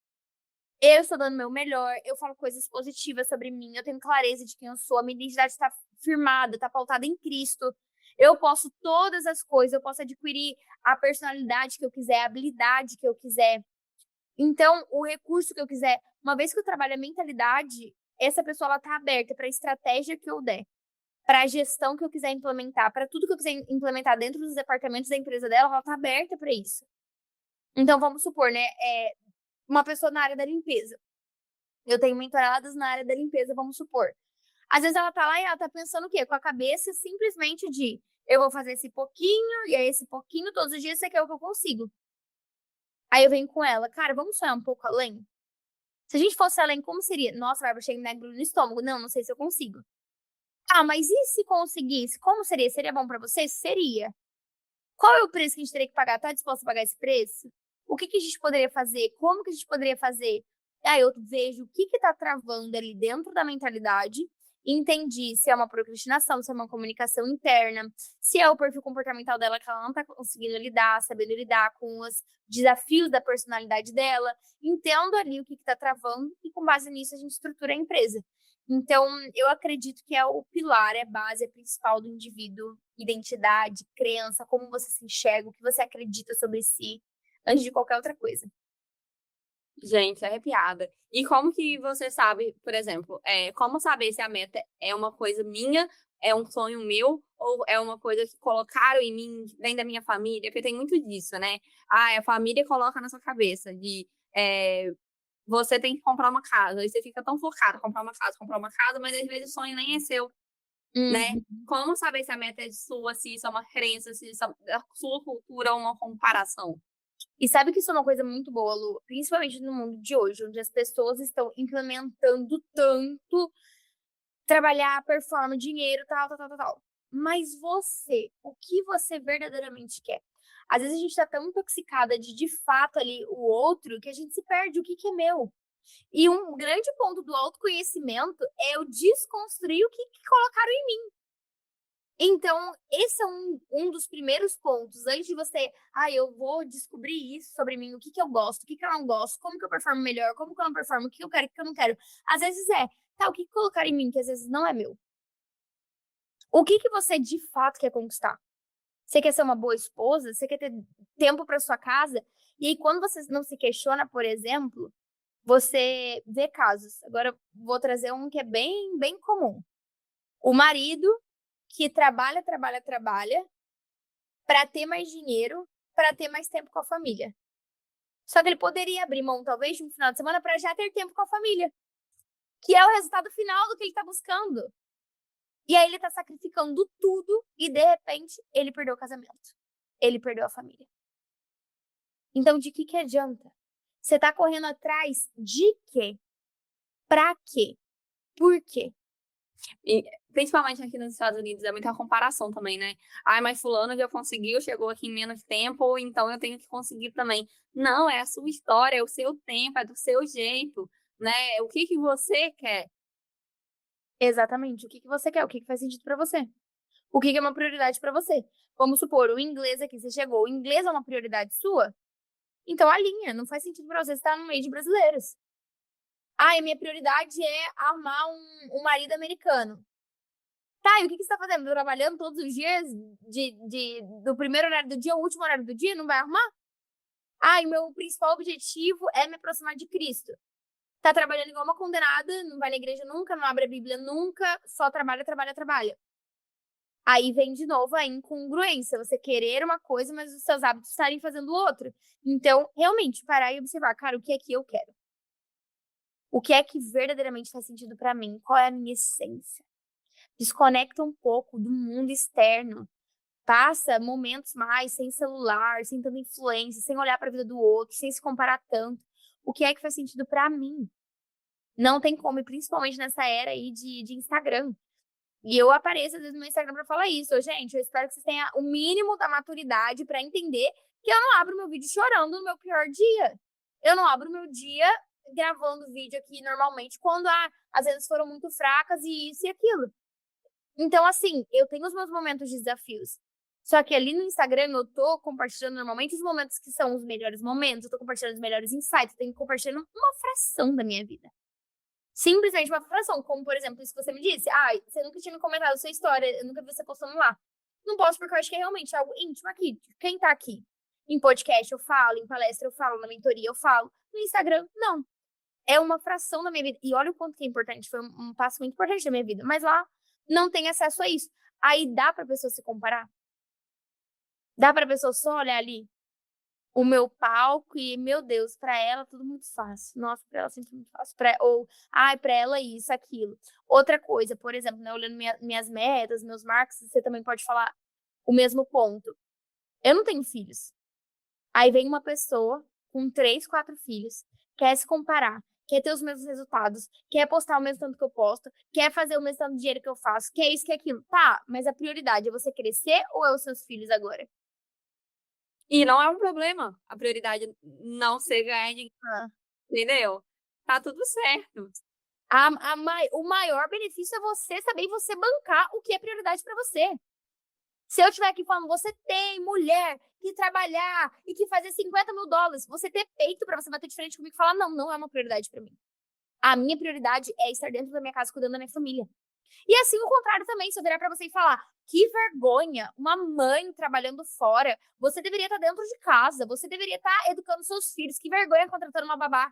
Eu estou dando o meu melhor, eu falo coisas positivas sobre mim, eu tenho clareza de quem eu sou, a minha identidade está firmada, está pautada em Cristo. Eu posso todas as coisas, eu posso adquirir a personalidade que eu quiser, a habilidade que eu quiser. Então, o recurso que eu quiser. Uma vez que eu trabalho a mentalidade, essa pessoa ela tá aberta para a estratégia que eu der, para a gestão que eu quiser implementar, para tudo que eu quiser implementar dentro dos departamentos da empresa dela, ela tá aberta para isso. Então, vamos supor, né? Uma pessoa na área da limpeza. Eu tenho mentoradas na área da limpeza, vamos supor. Às vezes ela tá lá e ela tá pensando o quê? Com a cabeça simplesmente de eu vou fazer esse pouquinho, e aí esse pouquinho todos os dias, isso aqui é o que eu consigo. Aí eu venho com ela, cara, vamos sonhar um pouco além? Se a gente fosse além, como seria? Nossa, Bárbara, chega me no estômago. Não sei se eu consigo. Ah, mas e se conseguisse? Como seria? Seria bom pra você? Seria. Qual é o preço que a gente teria que pagar? Tá disposto a pagar esse preço? O que a gente poderia fazer? Como que a gente poderia fazer? Aí eu vejo o que tá travando ali dentro da mentalidade, entendi se é uma procrastinação, se é uma comunicação interna, se é o perfil comportamental dela que ela não tá conseguindo lidar, sabendo lidar com os desafios da personalidade dela, entendo ali o que tá travando e com base nisso a gente estrutura a empresa. Então, eu acredito que é o pilar, é a base, é a principal do indivíduo, identidade, crença, como você se enxerga, o que você acredita sobre si, antes de qualquer outra coisa. Gente, arrepiada. E como que você sabe, por exemplo, como saber se a meta é uma coisa minha é um sonho meu ou é uma coisa que colocaram em mim, vem da minha família? Porque tem muito disso, né? A família coloca na sua cabeça de você tem que comprar uma casa, aí você fica tão focado, comprar uma casa, mas às vezes o sonho nem é seu, né? Uhum. Como saber se a meta é sua, se isso é uma crença, se isso é da sua cultura ou uma comparação? E sabe que isso é uma coisa muito boa, Lu, principalmente no mundo de hoje, onde as pessoas estão implementando tanto trabalhar, performance, dinheiro, tal, tal, tal, tal, tal. Mas você, o que você verdadeiramente quer? Às vezes a gente tá tão intoxicada de fato ali o outro que a gente se perde o que que é meu. E um grande ponto do autoconhecimento é eu desconstruir o que colocaram em mim. Então, esse é um dos primeiros pontos. Antes de você, eu vou descobrir isso sobre mim, o que que eu gosto, o que que eu não gosto, como que eu performo melhor, como que eu não performo, o que eu quero, o que eu não quero. Às vezes o que que colocaram em mim que às vezes não é meu? O que que você de fato quer conquistar? Você quer ser uma boa esposa? Você quer ter tempo para sua casa? E aí, quando você não se questiona, por exemplo, você vê casos. Agora, eu vou trazer um que é bem, bem comum. O marido que trabalha, trabalha, trabalha para ter mais dinheiro, para ter mais tempo com a família. Só que ele poderia abrir mão, talvez, de um final de semana para já ter tempo com a família, que é o resultado final do que ele está buscando. E aí ele está sacrificando tudo e, de repente, ele perdeu o casamento. Ele perdeu a família. Então, de que adianta? Você está correndo atrás de quê? Pra quê? Por quê? E, principalmente aqui nos Estados Unidos, é muita comparação também, né? Ai, mas fulano já conseguiu, chegou aqui em menos tempo, então eu tenho que conseguir também. Não, é a sua história, é o seu tempo, é do seu jeito, né? O que que você quer? Exatamente. O que você quer? O que faz sentido pra você? O que é uma prioridade pra você? Vamos supor, o inglês aqui, você chegou. O inglês é uma prioridade sua? Então alinha. Não faz sentido pra você estar no meio de brasileiros. A minha prioridade é arrumar um marido americano. Tá, e o que você tá fazendo? Trabalhando todos os dias, do primeiro horário do dia ao último horário do dia? Não vai arrumar? E meu principal objetivo é me aproximar de Cristo. Tá trabalhando igual uma condenada, não vai na igreja nunca, não abre a Bíblia nunca, só trabalha, trabalha, trabalha. Aí vem de novo a incongruência, você querer uma coisa, mas os seus hábitos estarem fazendo outra. Então, realmente, parar e observar, cara, o que é que eu quero? O que é que verdadeiramente faz sentido pra mim? Qual é a minha essência? Desconecta um pouco do mundo externo. Passa momentos mais sem celular, sem tanta influência, sem olhar para a vida do outro, sem se comparar tanto. O que é que faz sentido pra mim? Não tem como, e principalmente nessa era aí de Instagram. E eu apareço às vezes no meu Instagram pra falar isso. Gente, eu espero que vocês tenham o mínimo da maturidade pra entender que eu não abro meu vídeo chorando no meu pior dia. Eu não abro meu dia gravando vídeo aqui normalmente quando as vezes foram muito fracas e isso e aquilo. Então, assim, eu tenho os meus momentos de desafios. Só que ali no Instagram eu tô compartilhando normalmente os momentos que são os melhores momentos, eu tô compartilhando os melhores insights, eu tenho compartilhando uma fração da minha vida. Simplesmente uma fração, como por exemplo, isso que você me disse. Você nunca tinha me comentado a sua história, eu nunca vi você postando lá. Não posso porque eu acho que é realmente algo íntimo aqui. Quem tá aqui? Em podcast eu falo, em palestra eu falo, na mentoria eu falo. No Instagram, não. É uma fração da minha vida. E olha o quanto que é importante. Foi um passo muito importante da minha vida. Mas lá não tem acesso a isso. Aí dá pra pessoa se comparar? Dá pra pessoa só olhar ali o meu palco e, meu Deus, pra ela tudo muito fácil. Nossa, pra ela sempre muito fácil. Pra ela isso, aquilo. Outra coisa, por exemplo, né, olhando minhas metas, meus marcos, você também pode falar o mesmo ponto. Eu não tenho filhos. Aí vem uma pessoa com 3, 4 filhos, quer se comparar, quer ter os mesmos resultados, quer postar o mesmo tanto que eu posto, quer fazer o mesmo tanto de dinheiro que eu faço, quer isso, quer aquilo. Tá, mas a prioridade é você crescer ou é os seus filhos agora? E não é um problema a prioridade não ser ganhar dinheiro, Ah. entendeu? Tá tudo certo. O maior benefício é você saber e você bancar o que é prioridade pra você. Se eu estiver aqui falando, você tem mulher que trabalhar e que fazer $50.000, você ter peito pra você bater de frente comigo e falar, não, não é uma prioridade pra mim. A minha prioridade é estar dentro da minha casa cuidando da minha família. E assim o contrário também, se eu virar pra você e falar, que vergonha, uma mãe trabalhando fora, você deveria estar dentro de casa, você deveria estar educando seus filhos, que vergonha contratando uma babá.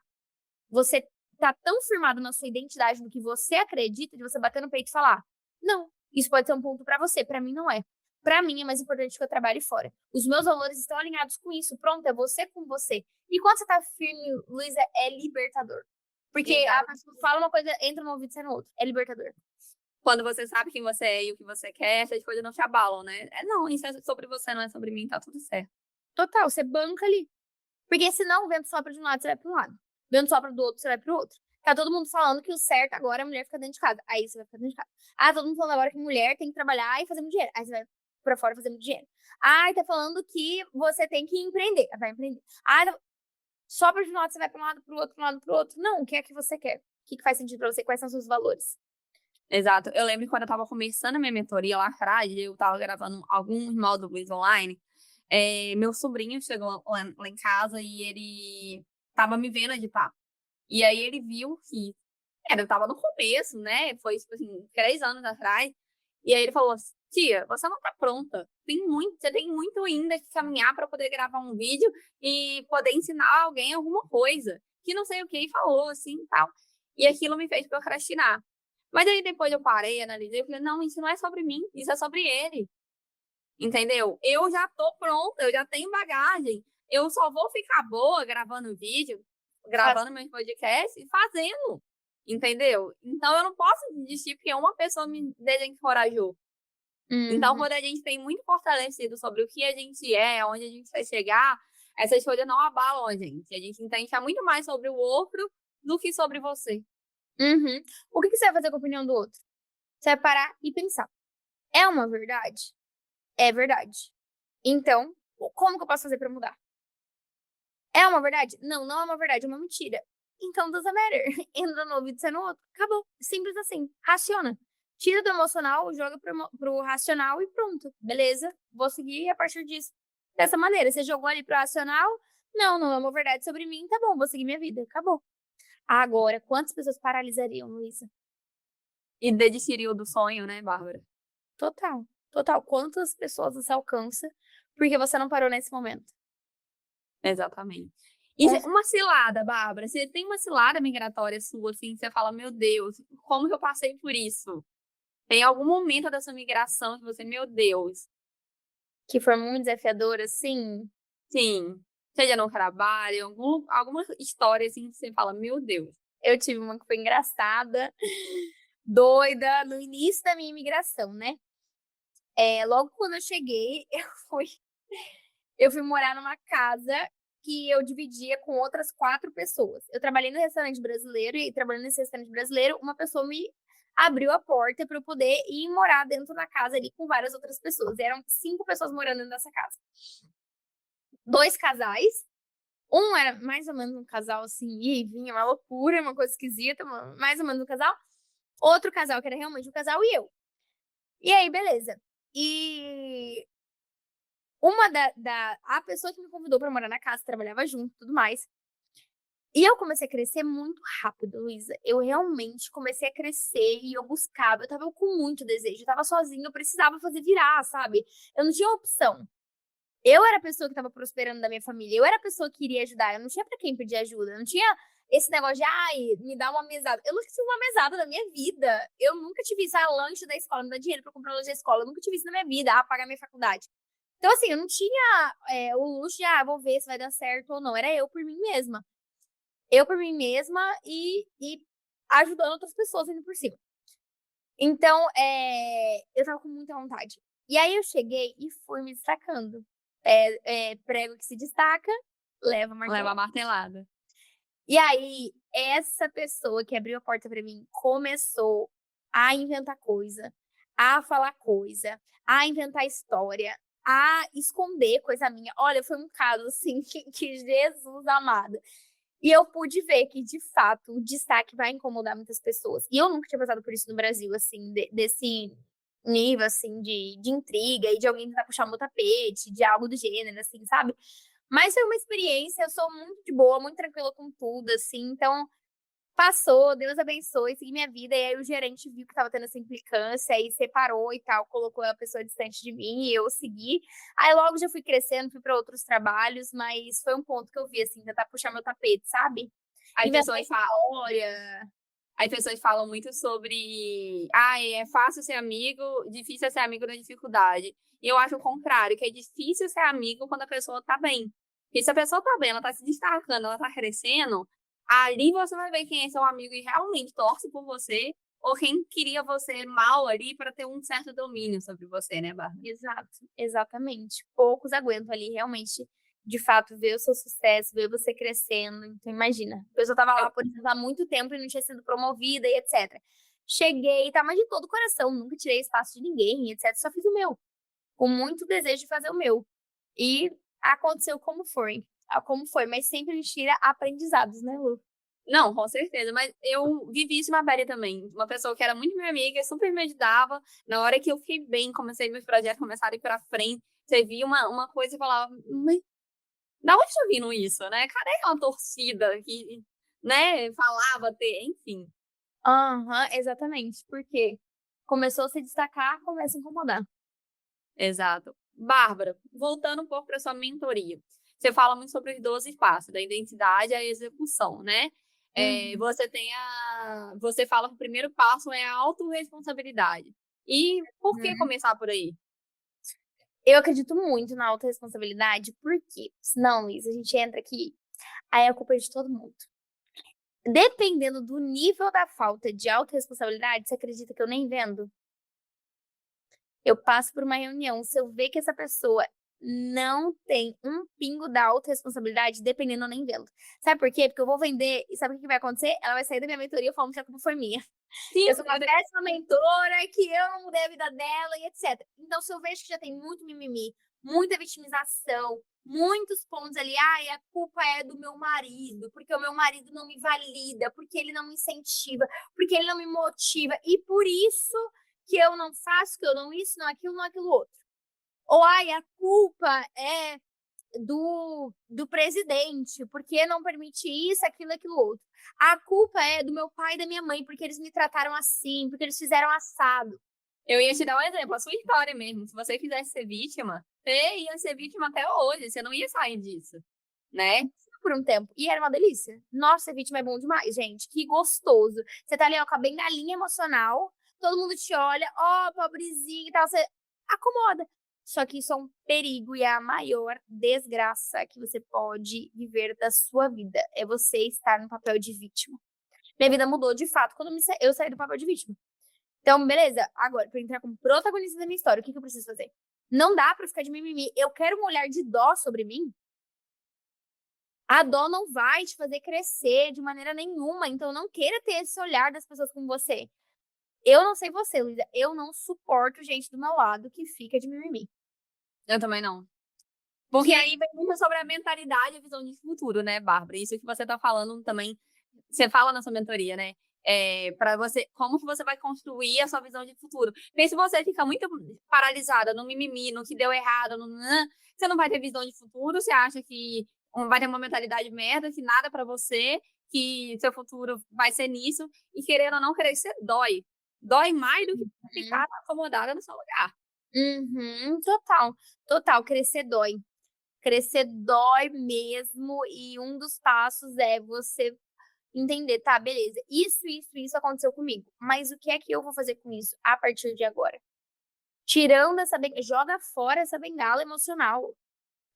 Você tá tão firmado na sua identidade, no que você acredita, de você bater no peito e falar, não, Isso pode ser um ponto pra você, pra mim não é. Pra mim é mais importante que eu trabalhe fora. Os meus valores estão alinhados com isso. Pronto, é você com você. E quando você tá firme, Luísa, é libertador. Porque a Exato. pessoa fala uma coisa, entra no ouvido e sai no outro. É libertador. Quando você sabe quem você é e o que você quer, essas coisas não te abalam, né? Não, isso é sobre você, não é sobre mim, tá tudo certo. Total, você banca ali. Porque senão o vento sopra de um lado, você vai para um lado. O vento sopra do outro, você vai pro outro. Tá todo mundo falando que o certo agora é a mulher ficar dentro de casa. Aí você vai ficar dentro de casa. Ah, todo mundo falando agora que mulher tem que trabalhar e fazer muito dinheiro. Aí você vai pra fora fazer muito dinheiro. Ah, tá falando que você tem que empreender. Vai empreender. Ah, sopra de um lado, você vai pra um lado, pro outro, pro lado, pro outro. Não, o que é que você quer? O que faz sentido pra você? Quais são os seus valores? Exato. Eu lembro que quando eu tava começando a minha mentoria lá atrás, eu tava gravando alguns módulos online. Meu sobrinho chegou lá em casa e ele tava me vendo editar. E aí ele viu que eu tava no começo, né? Foi, tipo assim, 3 anos atrás. E aí ele falou assim, tia, você não tá pronta. Você tem muito ainda que caminhar para poder gravar um vídeo e poder ensinar alguém alguma coisa. Que não sei o que, e falou assim e tal. E aquilo me fez procrastinar. Mas aí depois eu parei, analisei, e falei, não, isso não é sobre mim, isso é sobre ele. Entendeu? Eu já tô pronta, eu já tenho bagagem. Eu só vou ficar boa gravando vídeo, gravando meus podcasts e fazendo. Entendeu? Então eu não posso desistir porque uma pessoa me desencorajou. Então, quando a gente tem muito fortalecido sobre o que a gente é, onde a gente vai chegar, essas coisas não abalam a gente. A gente entende que é muito mais sobre o outro do que sobre você. O que você vai fazer com a opinião do outro? Você vai parar e pensar. É uma verdade? É verdade. Então, como que eu posso fazer pra mudar? É uma verdade? Não, não é uma verdade, é uma mentira. Então, doesn't matter. Entra no ouvido e sai no outro. Acabou. Simples assim. Raciona. Tira do emocional, joga pro racional e pronto. Beleza, vou seguir a partir disso. Dessa maneira, você jogou ali pro racional, não, não é uma verdade sobre mim, tá bom, vou seguir minha vida. Acabou. Agora, quantas pessoas paralisariam, Luísa? E desistir do sonho, né, Bárbara? Total. Total. Quantas pessoas você alcança porque você não parou nesse momento? Exatamente. E uma cilada, Bárbara, você tem uma cilada migratória sua, assim, você fala, meu Deus, como que eu passei por isso? Tem algum momento da sua migração que você, meu Deus. Que foi muito desafiadora, sim. Sim. Seja no trabalho, alguma história assim que você fala, meu Deus. Eu tive uma que foi engraçada, doida, no início da minha imigração, né? Logo quando eu cheguei, eu fui morar numa casa que eu dividia com outras 4 pessoas. Eu trabalhei no restaurante brasileiro e trabalhando nesse restaurante brasileiro, uma pessoa me abriu a porta para eu poder ir morar dentro da casa ali com várias outras pessoas. Eram 5 pessoas morando dentro dessa casa. 2 casais. Um era mais ou menos um casal assim, e vinha uma loucura, uma coisa esquisita, mais ou menos um casal. Outro casal que era realmente um casal e eu. E aí, beleza. E a pessoa que me convidou pra morar na casa, trabalhava junto e tudo mais. E eu comecei a crescer muito rápido, Luísa. Eu realmente comecei a crescer e eu buscava. Eu tava com muito desejo. Eu tava sozinha, eu precisava fazer virar, sabe? Eu não tinha opção. Eu era a pessoa que tava prosperando da minha família. Eu era a pessoa que iria ajudar. Eu não tinha pra quem pedir ajuda. Eu não tinha esse negócio de, ai, me dá uma mesada. Eu nunca tive uma mesada na minha vida. Eu nunca tive isso, lanche da escola, me dá dinheiro pra comprar lanche da escola. Eu nunca tive isso na minha vida, pagar minha faculdade. Então, assim, eu não tinha o luxo de, vou ver se vai dar certo ou não. Era eu por mim mesma. Eu por mim mesma e ajudando outras pessoas ainda por cima. Então, eu tava com muita vontade. E aí eu cheguei e fui me destacando. Prego que se destaca, leva a martelada. Leva a martelada. E aí, essa pessoa que abriu a porta pra mim começou a inventar coisa, a falar coisa, a inventar história, a esconder coisa minha. Olha, foi um caso, assim, que Jesus amado. E eu pude ver que, de fato, o destaque vai incomodar muitas pessoas. E eu nunca tinha passado por isso no Brasil, assim, desse nível, assim, de intriga e de alguém tentar puxar o meu tapete, de algo do gênero, assim, sabe? Mas foi uma experiência, eu sou muito de boa, muito tranquila com tudo, assim, então passou, Deus abençoe, segui minha vida, e aí o gerente viu que tava tendo essa implicância, aí separou e tal, colocou a pessoa distante de mim e eu segui. Aí logo já fui crescendo, fui pra outros trabalhos, mas foi um ponto que eu vi, assim, tentar puxar meu tapete, sabe? As Inventar pessoas falam, história. As pessoas falam muito sobre, é fácil ser amigo, difícil é ser amigo na dificuldade. E eu acho o contrário, que é difícil ser amigo quando a pessoa tá bem. Porque se a pessoa tá bem, ela tá se destacando, ela tá crescendo, ali você vai ver quem é seu amigo e realmente torce por você, ou quem queria você mal ali para ter um certo domínio sobre você, né, Bárbara? Exato, exatamente. Poucos aguentam ali realmente, de fato, ver o seu sucesso, ver você crescendo. Então, imagina, a pessoa tava lá, por exemplo, há muito tempo e não tinha sido promovida e etc. Cheguei, tá, mas de todo o coração, nunca tirei espaço de ninguém, etc. Só fiz o meu, com muito desejo de fazer o meu. E aconteceu como foi, mas sempre a gente tira aprendizados, né, Lu? Não, com certeza, mas eu vivi isso na Bahia também. Uma pessoa que era muito minha amiga, super me ajudava. Na hora que eu fiquei bem, comecei meus projetos, começaram a ir pra frente, você via uma coisa e falava, mas da onde tá vindo isso, né? Cadê aquela torcida que, né, falava ter, enfim. Aham, exatamente. Porque começou a se destacar, começa a incomodar. Exato. Bárbara, voltando um pouco para sua mentoria. Você fala muito sobre os 12 passos, da identidade à execução, né? Uhum. Você fala que o primeiro passo é a autorresponsabilidade. E por que Uhum. começar por aí? Eu acredito muito na autorresponsabilidade, porque senão, Luiz, a gente entra aqui, aí a culpa é de todo mundo. Dependendo do nível da falta de autorresponsabilidade, você acredita que eu nem vendo? Eu passo por uma reunião, se eu ver que essa pessoa não tem um pingo da autorresponsabilidade, dependendo, eu nem vendo. Sabe por quê? Porque eu vou vender e sabe o que vai acontecer? Ela vai sair da minha mentoria falando que a culpa foi minha. Sim, Eu sou uma péssima mentora, que eu não mudei a vida dela e etc. Então, se eu vejo que já tem muito mimimi, muita vitimização, muitos pontos ali, ai, a culpa é do meu marido, porque o meu marido não me valida, porque ele não me incentiva, porque ele não me motiva, e por isso que eu não faço, que eu não isso, não aquilo outro. Ou, ai, a culpa é do presidente, porque não permite isso, aquilo, outro. A culpa é do meu pai e da minha mãe, porque eles me trataram assim, porque eles fizeram assado. eu ia te dar um exemplo, a sua história mesmo. Se você quisesse ser vítima, você ia ser vítima até hoje, você não ia sair disso, né? Por um tempo. E era uma delícia. Nossa, ser vítima é bom demais, gente. Que gostoso. Você tá ali, ó, com a bengalinha emocional, todo mundo te olha, ó, pobrezinho e tal, você acomoda. Só que isso é um perigo e é a maior desgraça que você pode viver da sua vida. É você estar no papel de vítima. Minha vida mudou de fato quando eu saí do papel de vítima. Então, beleza. Agora, pra entrar como protagonista da minha história, o que eu preciso fazer? Não dá pra ficar de mimimi. Eu quero um olhar de dó sobre mim. A dó não vai te fazer crescer de maneira nenhuma. Então, não queira ter esse olhar das pessoas com você. Eu não sei você, Luísa. Eu não suporto gente do meu lado que fica de mimimi. Eu também não. Porque Que aí vem muito sobre a mentalidade e a visão de futuro, né, Bárbara? Isso que você tá falando também, você fala na sua mentoria, né? Para você, como que você vai construir a sua visão de futuro? Porque se você fica muito paralisada no mimimi, no que deu errado, você não vai ter visão de futuro, você acha que vai ter uma mentalidade merda, que nada para você, que seu futuro vai ser nisso, e querendo ou não querer, você dói. Dói mais do que Uhum, ficar acomodada no seu lugar. uhum, total, total. Crescer dói. Crescer dói mesmo. E um dos passos é você entender, tá, beleza, isso aconteceu comigo. Mas o que é que eu vou fazer com isso a partir de agora? Tirando essa joga fora essa bengala emocional.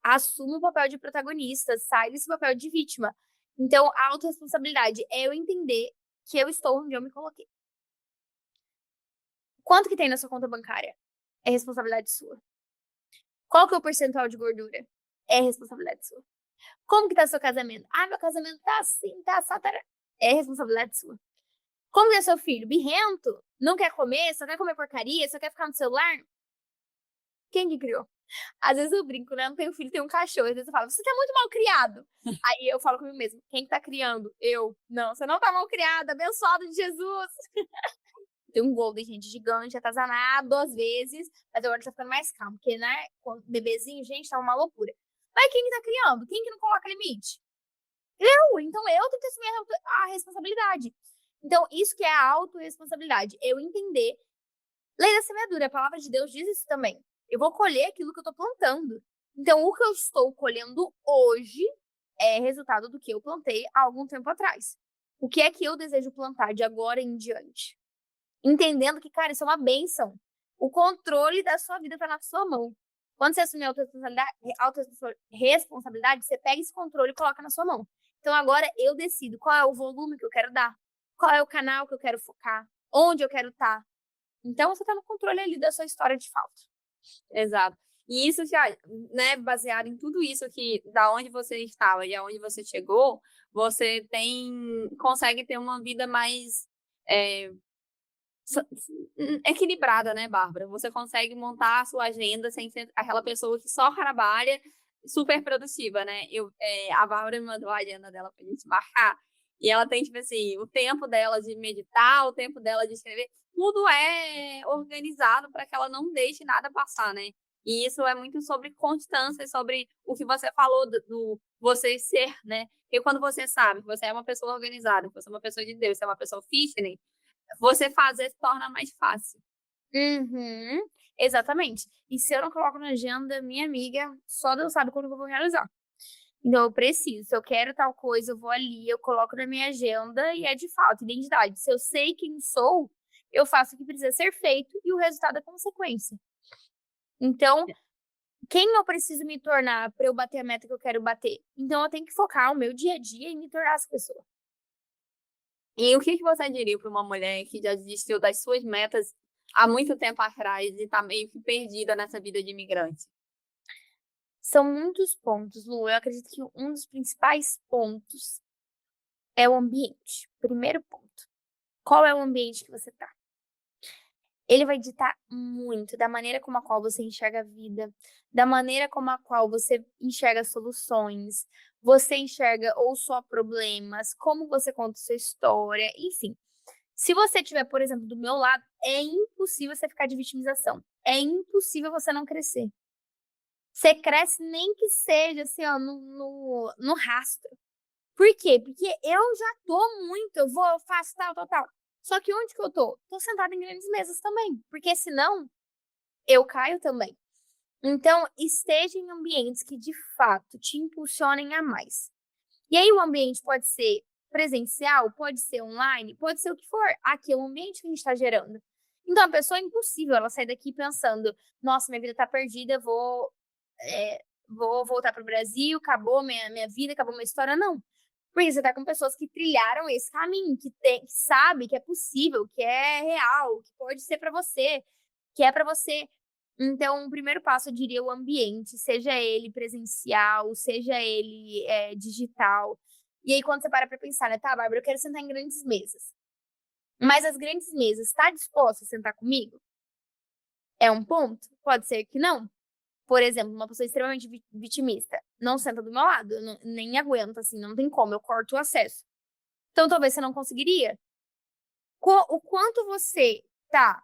Assume o papel de protagonista, sai desse papel de vítima. Então, a autorresponsabilidade é eu entender que eu estou onde eu me coloquei. Quanto que tem na sua conta bancária? É responsabilidade sua. Qual que é o percentual de gordura? É responsabilidade sua. Como que tá seu casamento? Ah, meu casamento tá assim, tá assado. É responsabilidade sua. Como que é seu filho? Birrento? Não quer comer? Só quer comer porcaria? Só quer ficar no celular? Quem que criou? Às vezes eu brinco, né? Não tenho filho, tenho um cachorro. Às vezes eu falo, você tá muito mal criado. Aí eu falo comigo mesmo, quem que tá criando? Eu. Não, você não tá mal criado, abençoado de Jesus. Tem um golden, gente, gigante, atazanado 2 vezes, mas agora tá ficando mais calmo, porque, né, quando bebezinho, gente, tá uma loucura. Mas quem que tá criando? Quem que não coloca limite? Então eu tenho que assumir a responsabilidade. Então, isso que é a autorresponsabilidade. Eu entender. Lei da semeadura, a palavra de Deus diz isso também. Eu vou colher aquilo que eu tô plantando. Então, o que eu estou colhendo hoje é resultado do que eu plantei há algum tempo atrás. O que é que eu desejo plantar de agora em diante? Entendendo que, cara, isso é uma bênção. O controle da sua vida tá na sua mão. Quando você assumir a autorresponsabilidade, você pega esse controle e coloca na sua mão. Então agora eu decido qual é o volume que eu quero dar, qual é o canal que eu quero focar, onde eu quero estar. Então você tá no controle ali da sua história de fato. Exato. E isso já, né, baseado em tudo isso que, da onde você estava e aonde você chegou, você consegue ter uma vida mais é, so- equilibrada, né, Bárbara? Você consegue montar a sua agenda sem ser aquela pessoa que só trabalha super produtiva, né? A Bárbara me mandou a agenda dela pra gente marcar. E ela tem, tipo assim, o tempo dela de meditar, o tempo dela de escrever, tudo é organizado para que ela não deixe nada passar, né? E isso é muito sobre constância, sobre o que você falou do você ser, né? Porque quando você sabe que você é uma pessoa organizada, que você é uma pessoa de Deus, você é uma pessoa fitness, você fazer se torna mais fácil. Uhum, exatamente. E se eu não coloco na agenda, minha amiga, só Deus sabe quando eu vou realizar. Então eu preciso, se eu quero tal coisa, eu vou ali, eu coloco na minha agenda e é de fato identidade. Se eu sei quem sou, eu faço o que precisa ser feito e o resultado é consequência. Então, quem eu preciso me tornar para eu bater a meta que eu quero bater? Então eu tenho que focar o meu dia a dia em me tornar essa pessoa. E o que que você diria para uma mulher que já desistiu das suas metas há muito tempo atrás e está meio que perdida nessa vida de imigrante? São muitos pontos, Lu. Eu acredito que um dos principais pontos é o ambiente. Primeiro ponto. Qual é o ambiente que você tá? Ele vai ditar muito da maneira como a qual você enxerga a vida, da maneira como a qual você enxerga soluções, você enxerga ou só problemas, como você conta sua história, enfim. Se você tiver, por exemplo, do meu lado, é impossível você ficar de vitimização. É impossível você não crescer. Você cresce nem que seja assim, ó, no rastro. Por quê? Porque eu já tô muito, eu vou, eu faço tal, tal, tal. Só que onde que eu tô? Tô sentada em grandes mesas também. Porque senão, eu caio também. Então, esteja em ambientes que de fato te impulsionem a mais. E aí, o ambiente pode ser presencial, pode ser online, pode ser o que for. Aqui é o ambiente que a gente está gerando. Então, a pessoa é impossível ela sair daqui pensando: nossa, minha vida tá perdida, vou voltar pro Brasil, acabou minha vida, acabou minha história. Não. Porque você tá com pessoas que trilharam esse caminho, que sabe que é possível, que é real, que pode ser para você, que é para você. Então, o primeiro passo, eu diria, o ambiente, seja ele presencial, seja ele digital. E aí, quando você para pensar, né, tá, Bárbara, eu quero sentar em grandes mesas. Mas as grandes mesas, está disposta a sentar comigo? É um ponto? Pode ser que não. Por exemplo, uma pessoa extremamente vitimista não senta do meu lado, eu nem aguento, assim, não tem como, eu corto o acesso. Então, talvez você não conseguiria. O quanto você tá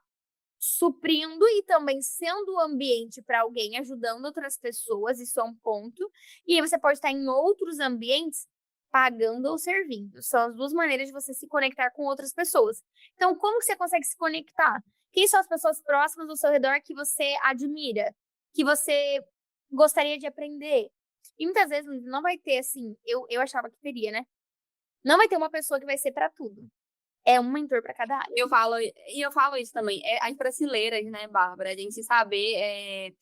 suprindo e também sendo o ambiente para alguém, ajudando outras pessoas, isso é um ponto. E aí você pode estar em outros ambientes pagando ou servindo. São as duas maneiras de você se conectar com outras pessoas. Então, como que você consegue se conectar? Quem são as pessoas próximas ao seu redor que você admira, que você gostaria de aprender? E muitas vezes não vai ter assim, eu achava que teria, né? Não vai ter uma pessoa que vai ser para tudo. É um mentor para cada área. Eu falo isso também, as brasileiras, né, Bárbara? A gente saber,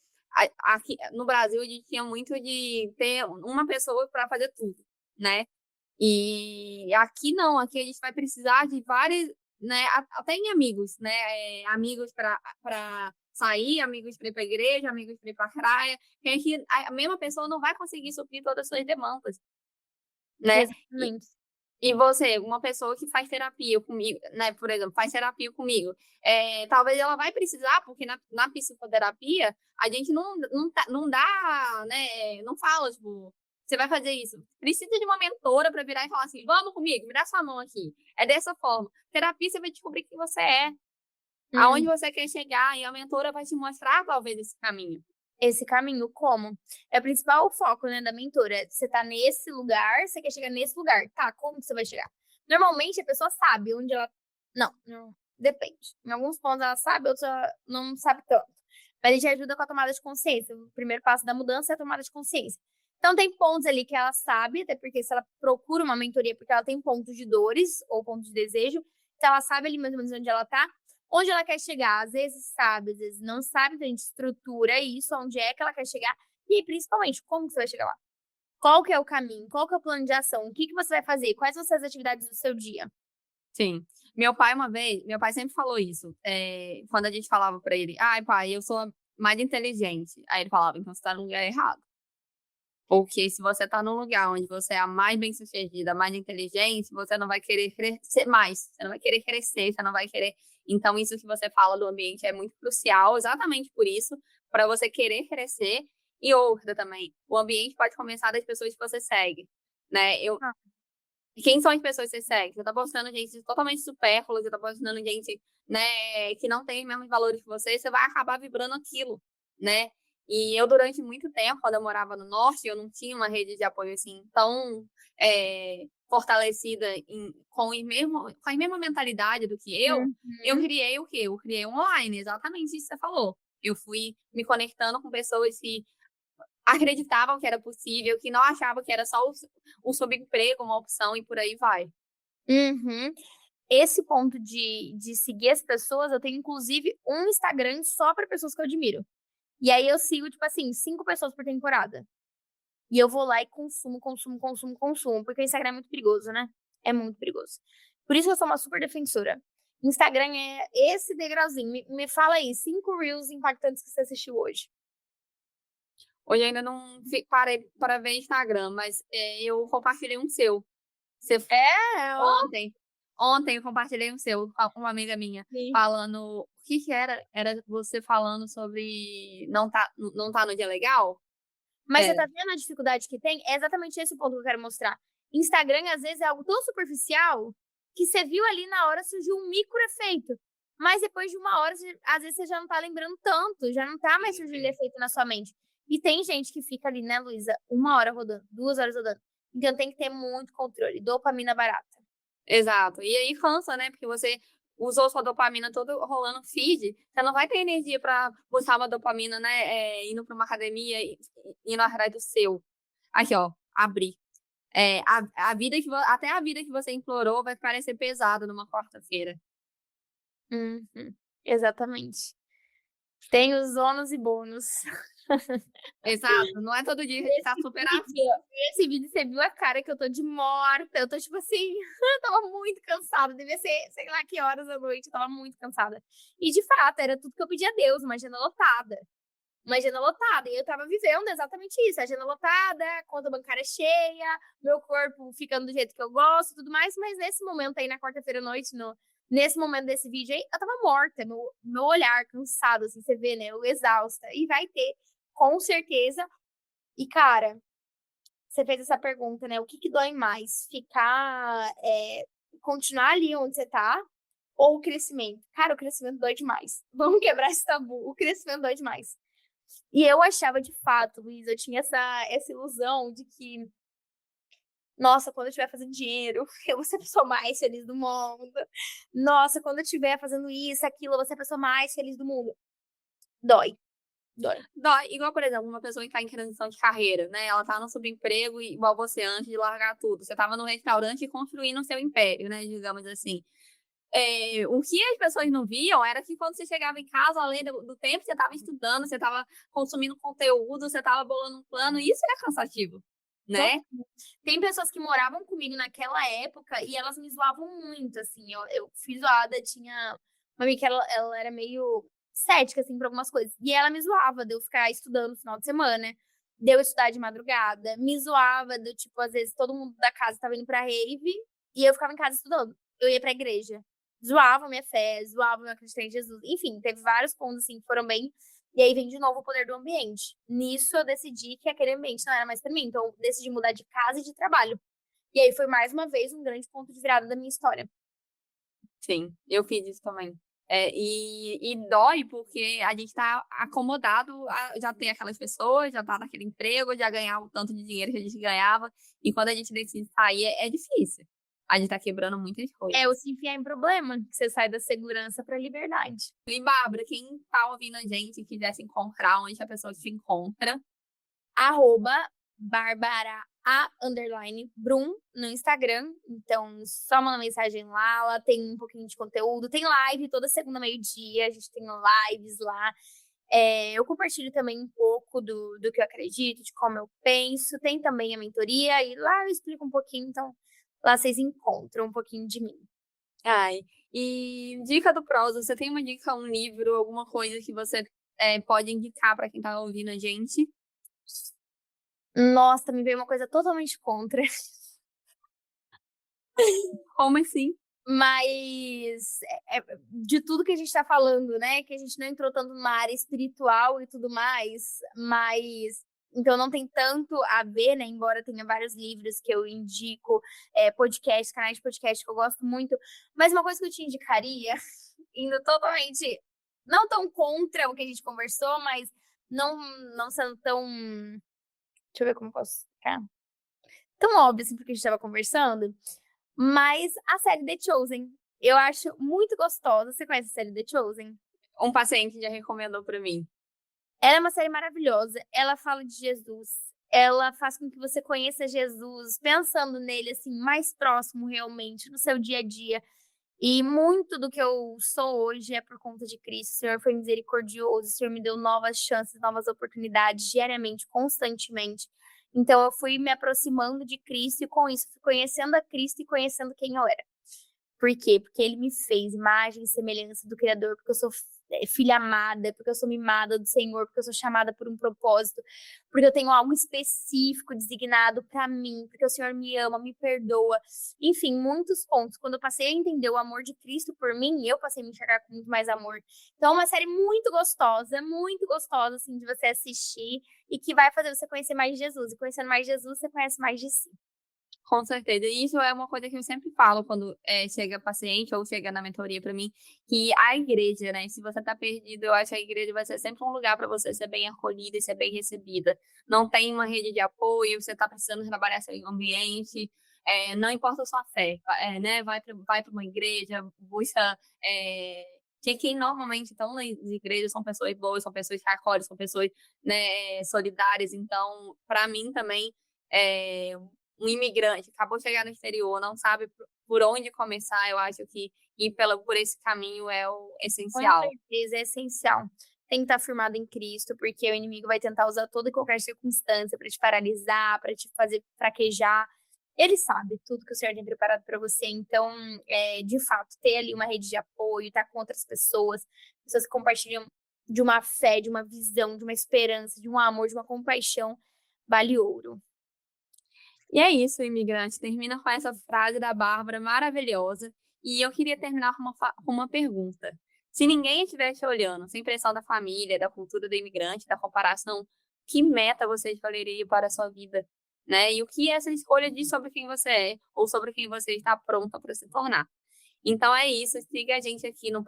aqui no Brasil a gente tinha muito de ter uma pessoa para fazer tudo, né? E aqui não, aqui a gente vai precisar de vários, né, até em amigos, né? Amigos para sair, amigos para ir para a igreja, amigos para ir para a praia, que a mesma pessoa não vai conseguir suprir todas as suas demandas, né? Exatamente. E você, uma pessoa que faz terapia comigo, né, por exemplo, faz terapia comigo, talvez ela vai precisar, porque na psicoterapia a gente não dá, né, não fala, tipo, você vai fazer isso. Precisa de uma mentora para virar e falar assim, vamos comigo, me dá sua mão aqui. É dessa forma. Terapia você vai descobrir quem você é, aonde Hum. você quer chegar, e a mentora vai te mostrar, talvez, esse caminho. Esse caminho, como? É o principal foco, né, da mentora. Você tá nesse lugar, você quer chegar nesse lugar. Tá, como que você vai chegar? Normalmente a pessoa sabe onde ela. Não, depende. Em alguns pontos ela sabe, outros ela não sabe tanto. Mas a gente ajuda com a tomada de consciência. O primeiro passo da mudança é a tomada de consciência. Então, tem pontos ali que ela sabe, até porque se ela procura uma mentoria, porque ela tem pontos de dores ou pontos de desejo, então ela sabe ali mais ou menos onde ela tá, onde ela quer chegar. Às vezes sabe, às vezes não sabe, então a gente estrutura isso, onde é que ela quer chegar, e aí, principalmente, como que você vai chegar lá? Qual que é o caminho? Qual que é o plano de ação? O que que você vai fazer? Quais vão ser as atividades do seu dia? Sim. Meu pai sempre falou isso. Quando a gente falava pra ele, ai, pai, eu sou a mais inteligente. Aí ele falava, então você tá no lugar errado. Porque se você tá num lugar onde você é a mais bem-sucedida, a mais inteligente, você não vai querer crescer mais. Você não vai querer crescer, você não vai querer. Então, isso que você fala do ambiente é muito crucial, exatamente por isso, para você querer crescer. E outra também, o ambiente pode começar das pessoas que você segue, né? Ah. Quem são as pessoas que você segue? Você tá postando gente totalmente supérflua, você tá postando gente, né, que não tem os mesmos valores que você vai acabar vibrando aquilo, né? E eu, durante muito tempo, quando eu morava no norte, eu não tinha uma rede de apoio assim tão fortalecida com a mesma mentalidade do que eu Uhum. criei o quê? Eu criei online, exatamente isso que você falou. Eu fui me conectando com pessoas que acreditavam que era possível, que não achavam que era só o subemprego, uma opção, e por aí vai. Uhum. Esse ponto de seguir as pessoas, eu tenho inclusive um Instagram só para pessoas que eu admiro. E aí eu sigo, tipo assim, 5 pessoas por temporada. E eu vou lá e consumo, consumo, consumo, consumo, porque o Instagram é muito perigoso, né? É muito perigoso. Por isso que eu sou uma super defensora. Instagram é esse degrauzinho. Me fala aí, 5 reels impactantes que você assistiu hoje. Hoje ainda não parei para ver Instagram, mas eu compartilhei um seu. Você, É, ó. ontem, ontem eu compartilhei um seu com uma amiga minha, Sim. falando. O que que era? Era você falando sobre não tá no dia legal? Mas você Era. tá vendo a dificuldade que tem? É exatamente esse o ponto que eu quero mostrar. Instagram, às vezes, é algo tão superficial que você viu ali na hora, surgiu um micro efeito. Mas depois de uma hora, às vezes você já não tá lembrando tanto, já não tá mais surgindo efeito na sua mente. E tem gente que fica ali, né, Luísa, 1 hora rodando, 2 horas rodando. Então tem que ter muito controle. Dopamina barata. Exato. E aí cansa, né? Porque você usou sua dopamina todo rolando feed, você não vai ter energia para buscar uma dopamina, né? Indo para uma academia, indo atrás do seu. Aqui, ó, abri. Até a vida que você implorou vai parecer pesada numa quarta-feira. Uhum, exatamente. Tem os ônus e bônus. Exato. Não é todo dia que a gente tá super afim. Nesse vídeo você viu a cara que eu tô de morta. Eu tô tipo assim, eu tava muito cansada. Devia ser, sei lá que horas da noite. Eu tava muito cansada. E de fato, era tudo que eu pedi a Deus, uma agenda lotada. Uma agenda lotada. E eu tava vivendo exatamente isso. Agenda lotada, conta bancária cheia, meu corpo ficando do jeito que eu gosto e tudo mais. Mas nesse momento aí, na quarta-feira à noite, nesse momento desse vídeo aí, eu tava morta. Meu olhar cansado, assim, você vê, né? Eu exausta. E vai ter, com certeza. E, cara, você fez essa pergunta, né? O que que dói mais? Continuar ali onde você tá ou o crescimento? Cara, o crescimento dói demais. Vamos quebrar esse tabu. O crescimento dói demais. E eu achava de fato, Luiz, eu tinha essa ilusão de que, nossa, quando eu estiver fazendo dinheiro, eu vou ser a pessoa mais feliz do mundo. Nossa, quando eu estiver fazendo isso, aquilo, eu vou ser a pessoa mais feliz do mundo. Dói, dói. Dói. Igual, por exemplo, uma pessoa que tá em transição de carreira, né? Ela tá no subemprego igual você antes de largar tudo. Você tava no restaurante construindo o seu império, né? Digamos assim. O que as pessoas não viam era que quando você chegava em casa, além do tempo, você estava estudando, você estava consumindo conteúdo, você estava bolando um plano, e isso é cansativo, Então, né? tem pessoas que moravam comigo naquela época e elas me zoavam muito, assim. Eu fui zoada, tinha uma amiga que ela era meio cética, assim, pra algumas coisas. E ela me zoava de eu ficar estudando no final de semana, de eu estudar de madrugada. Me zoava do tipo, às vezes todo mundo da casa tava indo pra rave e eu ficava em casa estudando. Eu ia pra igreja. Zoavam minha fé, zoavam eu acreditar em Jesus. Enfim, teve vários pontos, assim, que foram bem. E aí vem de novo o poder do ambiente. Nisso eu decidi que aquele ambiente não era mais pra mim. Então eu decidi mudar de casa e de trabalho. E aí foi mais uma vez um grande ponto de virada da minha história. Sim, eu fiz isso também. E dói porque a gente tá acomodado a já ter aquelas pessoas, já tá naquele emprego, já ganhar o tanto de dinheiro que a gente ganhava, e quando a gente decide sair é difícil. A gente tá quebrando muitas É o coisas. se enfiar em problema, que você sai da segurança pra liberdade. E, Bárbara, quem tá ouvindo a gente e quiser se encontrar, onde a pessoa se encontra, Arroba Barbara_Brum no Instagram. Então, só manda mensagem lá. Ela tem um pouquinho de conteúdo. Tem live toda segunda, meio-dia. A gente tem lives lá. Eu compartilho também um pouco do que eu acredito, de como eu penso. Tem também a mentoria. E lá eu explico um pouquinho. Então, lá vocês encontram um pouquinho de mim. Ai, e dica do prosa, você tem uma dica, um livro, alguma coisa que você pode indicar para quem tá ouvindo a gente? Nossa, me veio uma coisa totalmente contra. Como assim? Mas de tudo que a gente tá falando, né? Que a gente não entrou tanto numa área espiritual e tudo mais, mas então não tem tanto a ver, né? Embora tenha vários livros que eu indico, podcasts, canais de podcast que eu gosto muito. Mas uma coisa que eu te indicaria, indo totalmente não tão contra o que a gente conversou, mas não sendo tão. Deixa eu ver como eu posso explicar. Tão óbvio assim porque a gente tava conversando. Mas a série The Chosen, eu acho muito gostosa. Você conhece a série The Chosen? Um paciente já recomendou para mim. Ela é uma série maravilhosa. Ela fala de Jesus. Ela faz com que você conheça Jesus, pensando nele assim mais próximo realmente no seu dia a dia. E muito do que eu sou hoje é por conta de Cristo. O Senhor foi misericordioso, o Senhor me deu novas chances, novas oportunidades diariamente, constantemente. Então eu fui me aproximando de Cristo e com isso fui conhecendo a Cristo e conhecendo quem eu era. Por quê? Porque ele me fez imagem e semelhança do Criador, porque eu sou filha amada, porque eu sou mimada do Senhor, porque eu sou chamada por um propósito, porque eu tenho algo específico designado para mim, porque o Senhor me ama, me perdoa. Enfim, muitos pontos. Quando eu passei a entender o amor de Cristo por mim, eu passei a me enxergar com muito mais amor. Então, é uma série muito gostosa, assim, de você assistir e que vai fazer você conhecer mais de Jesus. E conhecendo mais de Jesus, você conhece mais de si. Com certeza. E isso é uma coisa que eu sempre falo quando chega paciente ou chega na mentoria para mim, que a igreja, né? Se você tá perdido, eu acho que a igreja vai ser sempre um lugar para você ser bem acolhida e ser bem recebida. Não tem uma rede de apoio, você tá precisando trabalhar seu ambiente, não importa a sua fé, né? Vai para uma igreja, busca. Que quem normalmente estão nas igrejas são pessoas boas, são pessoas que acolhem, são pessoas, né, solidárias. Então, para mim também, um imigrante acabou de chegar no exterior, não sabe por onde começar, eu acho que ir por esse caminho é o essencial. Com certeza, é essencial. Tem que estar firmado em Cristo, porque o inimigo vai tentar usar toda e qualquer circunstância para te paralisar, para te fazer fraquejar. Ele sabe tudo que o Senhor tem preparado para você. Então, de fato, ter ali uma rede de apoio, estar com outras pessoas que compartilham de uma fé, de uma visão, de uma esperança, de um amor, de uma compaixão, vale ouro. E é isso, imigrante. Termina com essa frase da Bárbara maravilhosa. E eu queria terminar com uma pergunta. Se ninguém estivesse olhando, sem pressão da família, da cultura do imigrante, da comparação, que meta você escolheria para a sua vida? Né? E o que essa escolha diz sobre quem você é ou sobre quem você está pronta para se tornar? Então é isso. Siga a gente aqui no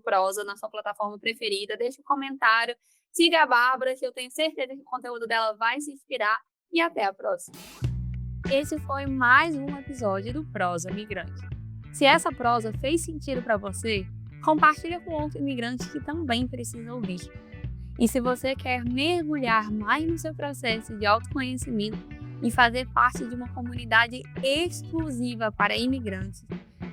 Prosa, na sua plataforma preferida. Deixe um comentário. Siga a Bárbara, que eu tenho certeza que o conteúdo dela vai se inspirar. E até a próxima. Esse foi mais um episódio do Prosa Migrante. Se essa prosa fez sentido para você, compartilha com outro imigrante que também precisa ouvir. E se você quer mergulhar mais no seu processo de autoconhecimento e fazer parte de uma comunidade exclusiva para imigrantes,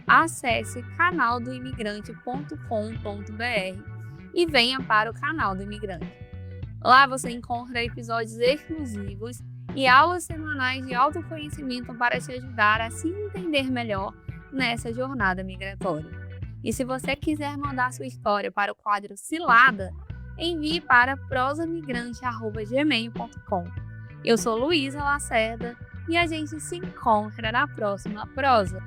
acesse canaldoimigrante.com.br e venha para o Canal do Imigrante. Lá você encontra episódios exclusivos e aulas semanais de autoconhecimento para te ajudar a se entender melhor nessa jornada migratória. E se você quiser mandar sua história para o quadro Cilada, envie para prosamigrante@gmail.com. Eu sou Luísa Lacerda e a gente se encontra na próxima prosa.